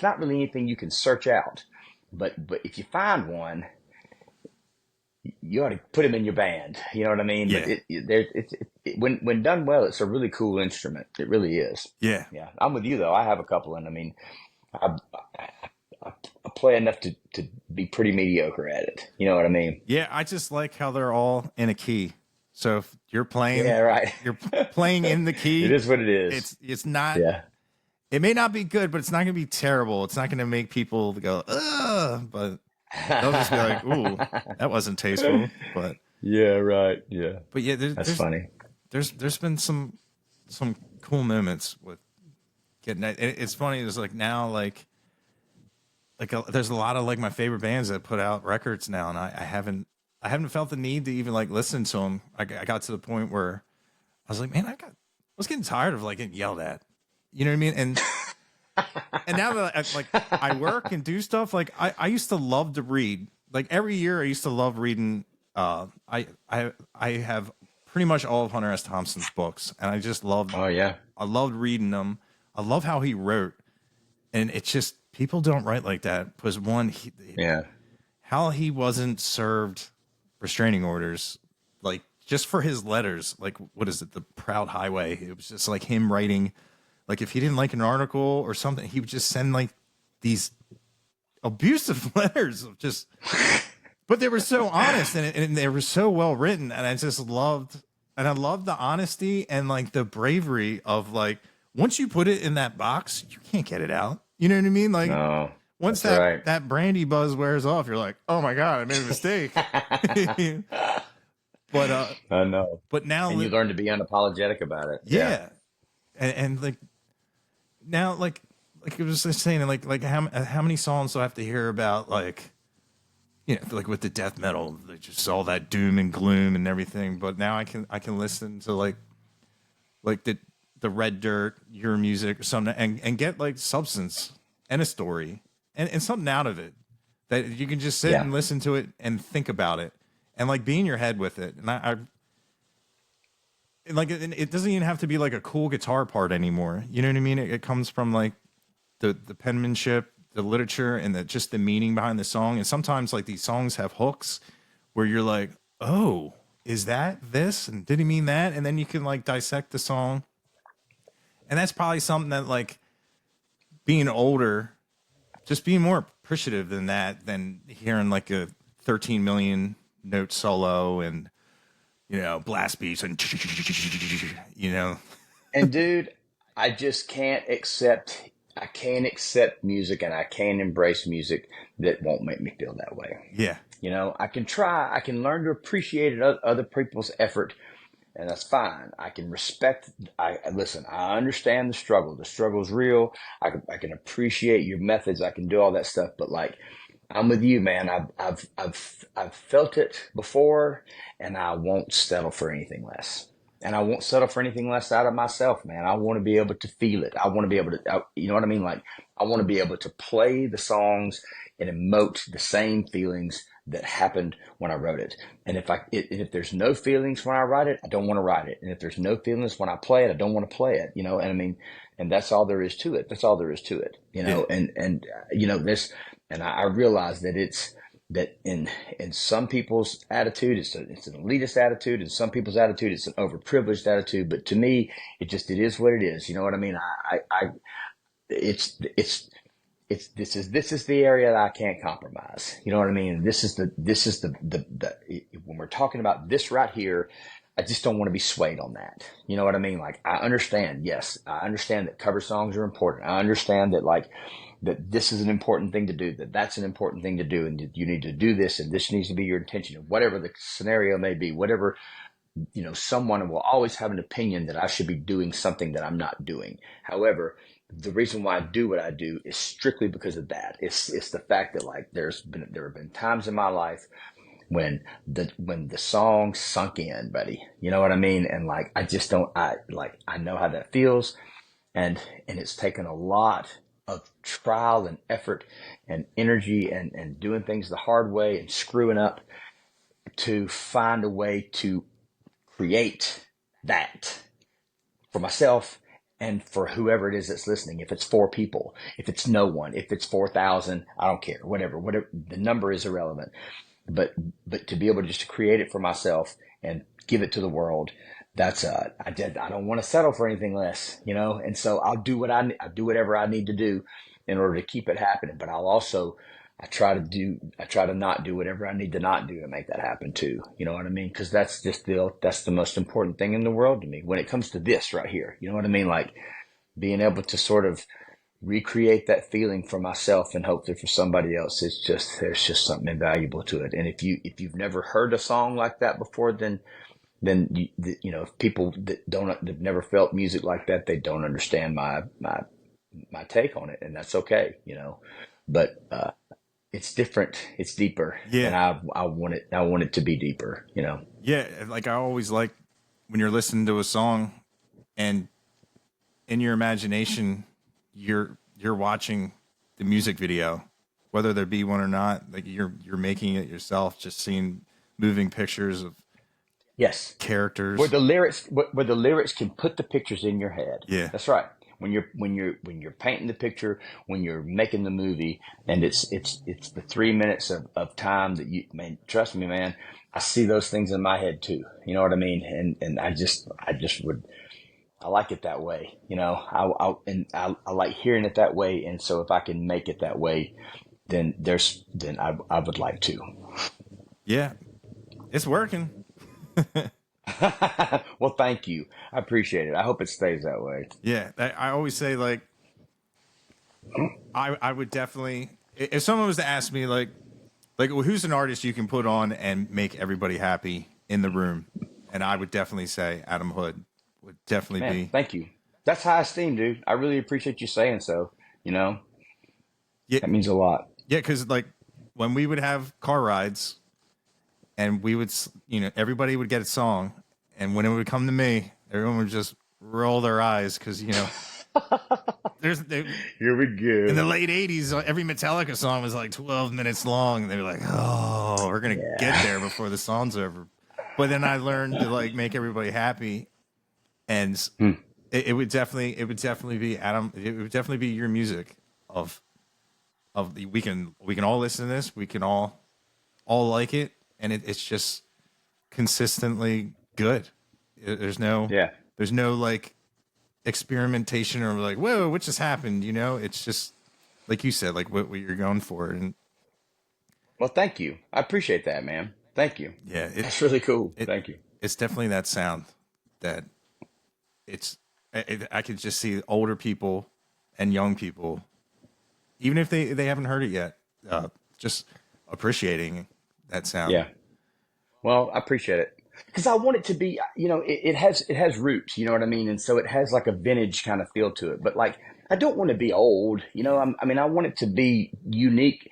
not really anything you can search out, but if you find one, you ought to put him in your band. You know what I mean? But yeah, when done well, it's a really cool instrument. It really is. yeah, Yeah, I'm with you though. I have a couple, and I mean, I, I play enough to be pretty mediocre at it. You know what I mean? yeah. I just like how they're all in a key. So if Yeah, right. you're playing in the It key. is what it is. It's not. Yeah. It may not be good, but it's not going to be terrible. It's not going to make people go, ugh, but they'll just be like, ooh, that wasn't tasteful. Yeah, right. Yeah. But yeah, That's funny. there's been some cool moments with getting that. It's funny. It's like now, there's a lot of like my favorite bands that put out records now, and I haven't felt the need to even like listen to them. I got to the point where I was like, man, I was getting tired of like getting yelled at. You know what I mean? And now that I work and do stuff, like I used to love to read. Like every year I used to love reading. I have pretty much all of Hunter S. Thompson's books, and Oh yeah. I loved reading them. I love how he wrote, and it's just people don't write like that. Because one, Yeah. how he wasn't served restraining orders, like just for his letters. Like what is it, the Proud Highway? It was just like him writing. Like if he didn't like an article or something, he would just send like these abusive letters of just, but they were so honest and they were so well written. And I loved the honesty and like the bravery of like, once you put it in that box, you can't get it out. You know what I mean? Like No, once that's right. that brandy buzz wears off, you're like, oh my God, I made a mistake. but, I know. but now, And you learn to be unapologetic about it. Yeah. yeah. And like, now like it was just saying like how many songs do I have to hear about like like with the death metal like just all that doom and gloom and everything, but now I can listen to like the Red Dirt, your music or something, and get like substance and a story and something out of it that you can just sit Yeah. and listen to it and think about it and like be in your head with it. And I like it doesn't even have to be like a cool guitar part anymore. You know what I mean? It comes from like the penmanship, the literature, and just the meaning behind the song. And sometimes like these songs have hooks where you're like, oh, is that this? And did he mean that? And then you can like dissect the song. And that's probably something that like being older, just being more appreciative than hearing like a 13 million note solo and blast beats and And dude, I just I can't accept music and I can't embrace music that won't make me feel that way. yeah, I can try, I can learn to appreciate other people's effort, and that's fine. I can respect, listen, I understand the struggle. The struggle is real. I can appreciate your methods. I can do all that stuff, but like, I'm with you, man. I've felt it before, and I won't settle for anything less. And I won't settle for anything less out of myself, man. I want to be able to feel it. I want to be able to, you know what I mean? Like, I want to be able to play the songs and emote the same feelings that happened when I wrote it. And if there's no feelings when I write it, I don't want to write it. And if there's no feelings when I play it, I don't want to play it. And I mean, and that's all there is to it. That's all there is to it. yeah, This, and I realize that that in some people's attitude, it's an elitist attitude. In some people's attitude, it's an overprivileged attitude. But to me, it is what it is. You know what I mean? It's this is the area that I can't compromise. You know what I mean? This is the when we're talking about this right here, I just don't want to be swayed on that. You know what I mean? Like, I understand. Yes, I understand that cover songs are important. I understand that that this is an important thing to do, that's an important thing to do, and that you need to do this, and this needs to be your intention, whatever the scenario may be, whatever, someone will always have an opinion that I should be doing something that I'm not doing. However, the reason why I do what I do is strictly because of that. It's the fact that like there have been times in my life when the song sunk in, buddy. You know what I mean? And like I just don't I know how that feels, and it's taken a lot of trial and effort and energy and doing things the hard way and screwing up to find a way to create that for myself and for whoever it is that's listening. If it's four people, if it's no one, if it's 4,000, I don't care. Whatever the number is irrelevant. But but to be able to just to create it for myself and give it to the world, that's I don't want to settle for anything less, you know. And so I'll do whatever I need to do in order to keep it happening. But I try to not do whatever I need to not do to make that happen too. You know what I mean? Because that's the most important thing in the world to me when it comes to this right here. You know what I mean? Like being able to sort of recreate that feeling for myself and hopefully for somebody else. It's just there's just something invaluable to it. And if you've never heard a song like that before, then you know, if people that never felt music like that, they don't understand my take on it, and that's okay, you know. But it's different, it's deeper, and Yeah. I want it to be deeper, you know. Yeah. Like I always like when you're listening to a song and in your imagination, you're watching the music video, whether there be one or not. Like you're making it yourself, just seeing moving pictures of Yes. Where characters. the lyrics can put the pictures in your head. Yeah. That's right. When you're painting the picture, when you're making the movie, and it's the 3 minutes of time that you man, trust me, man, I see those things in my head too. You know what I mean? And I just would I like it that way. You know, I like hearing it that way. And so if I can make it that way, then I would like to. Yeah. It's working. Well, thank you. I appreciate it. I hope it stays that way. Yeah. I always say like I would definitely if someone was to ask me like well, who's an artist you can put on and make everybody happy in the room, and I would definitely say Adam Hood would definitely Man, be. thank you. That's high esteem, dude. I really appreciate you saying so. You know, Yeah. that means a lot. Yeah, because like when we would have car rides and we would, you know, everybody would get a song, and when it would come to me, everyone would just roll their eyes because you know, Here we in the go. late '80s, every Metallica song was like 12 minutes long, and they were like, "Oh, we're gonna get Yeah. there before the song's over." But then I learned to like make everybody happy, and Hmm. it would definitely be Adam. It would definitely be your music of we can all listen to this. We can all like it, and it's just consistently good. There's no Yeah. there's no like experimentation or like whoa, what just happened? You know, it's just like you said, like what you're going for, and Well, thank you. I appreciate that, man. Thank you. yeah, That's really cool. it Thank you. it's definitely that sound that it's I could just see older people and young people, even if they haven't heard it yet, just appreciating that sound. Yeah. Well, I appreciate it because I want it to be, you know, it has roots, you know what I mean, and so it has like a vintage kind of feel to it. But like, I don't want to be old, you know. I mean, I want it to be unique,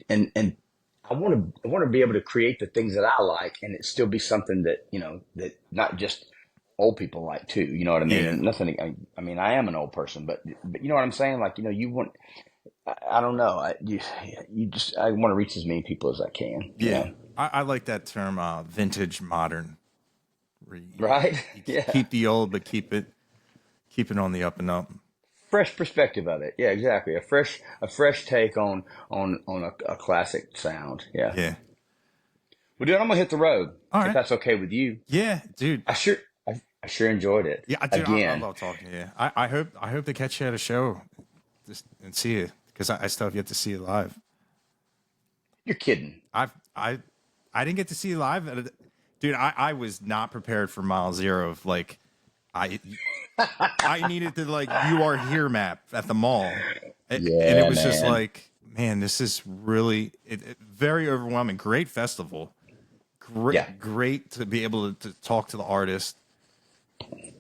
and I want to be able to create the things that I like, and it still be something that that not just old people like too. You know what I mean? Yeah, And nothing. I mean, I am an old person, but you know what I'm saying? Like, you want. I don't know. I want to reach as many people as I can. You yeah. know. I like that term, vintage modern. Where Right? you Yeah. keep the old, but keep it on the up and up. Fresh perspective of it. Yeah, exactly. A fresh take on a classic sound. Yeah. Yeah. Well, dude, I'm gonna hit the road All if right. that's okay with you. Yeah, dude. I sure I sure enjoyed it. Yeah, dude. I Again, love talking to you. I hope to catch you at a show, just and see you because I still have yet to see you live. you're kidding. I've I didn't get to see you live, dude. I was not prepared for Mile Zero. Of like, I I needed the like "You Are Here" map at the mall, and it Yeah, was just man. like, man, this is really very overwhelming. Great festival, Yeah. great to be able to talk to the artist,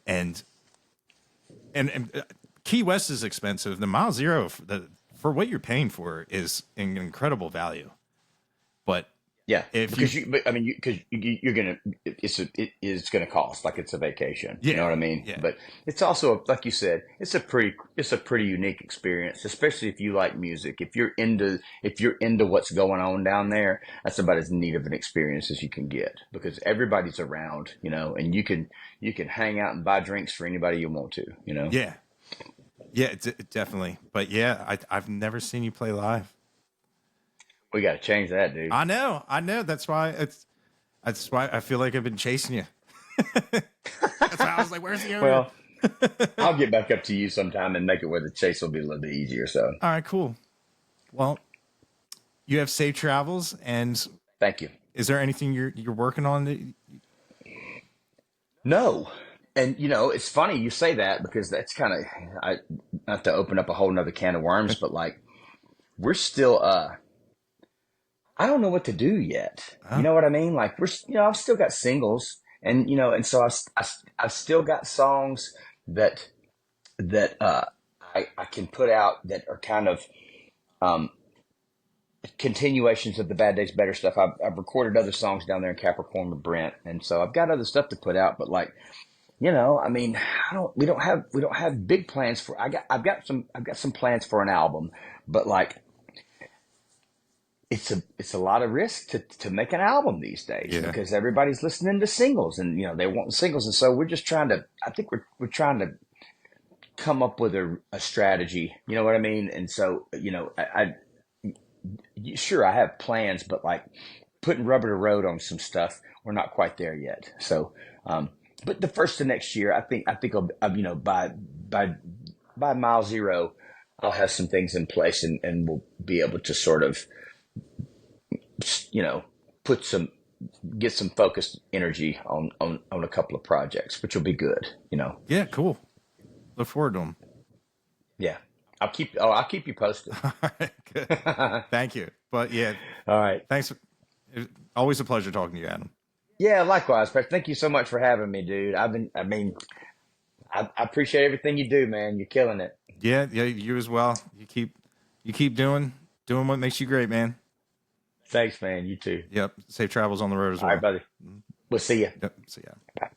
and and Key West is expensive. The Mile Zero for what you're paying for is an incredible value, but Yeah, If you, because but, I mean, you're gonna it is gonna cost like it's a vacation. You know yeah, what I mean? yeah, But it's also like you said, it's a pretty unique experience, especially if you like music. If you're into what's going on down there, that's about as neat of an experience as you can get because everybody's around, and you can hang out and buy drinks for anybody you want to. yeah, yeah, definitely. But yeah, I've never seen you play live. We got to change that, dude. I know. That's why I feel like I've been chasing you. That's why I was like, "Where's the owner?" Well, I'll get back up to you sometime and make it where the chase will be a little bit easier. So, All right, cool. Well, you have safe travels, and thank you. is there anything you're working on? No. And it's funny you say that because that's kind of I not to open up a whole nother can of worms, but like we're still I don't know what to do yet. You Huh? know what I mean? Like I've still got singles and so I've still got songs that I can put out that are kind of um continuations of the Bad Days Better stuff. I've recorded other songs down there in Capricorn with Brent, and so I've got other stuff to put out. But like, I mean, we don't have big plans for. I've got some plans for an album, but like, it's a lot of risk to make an album these days Yeah, because everybody's listening to singles, and they want singles, and so we're just trying to. I think we're trying to come up with a strategy. You know what I mean? And so sure I have plans, but like putting rubber to road on some stuff, we're not quite there yet. So, but the first of next year, I think by mile zero, I'll have some things in place, and we'll be able to sort of you know put some get some focused energy on a couple of projects, which will be good. yeah, cool. Look forward to them. Yeah, I'll keep you posted. All right, good. Thank you. But yeah, All right. thanks. Always a pleasure talking to you, Adam. Yeah, likewise, Pat. Thank you so much for having me, dude. I appreciate everything you do, man. You're killing it. Yeah, yeah, you as well. You keep doing what makes you great, man. Thanks, man. You too. Yep. Safe travels on the road as All right, well. buddy. We'll see you. Yep. See ya. Bye.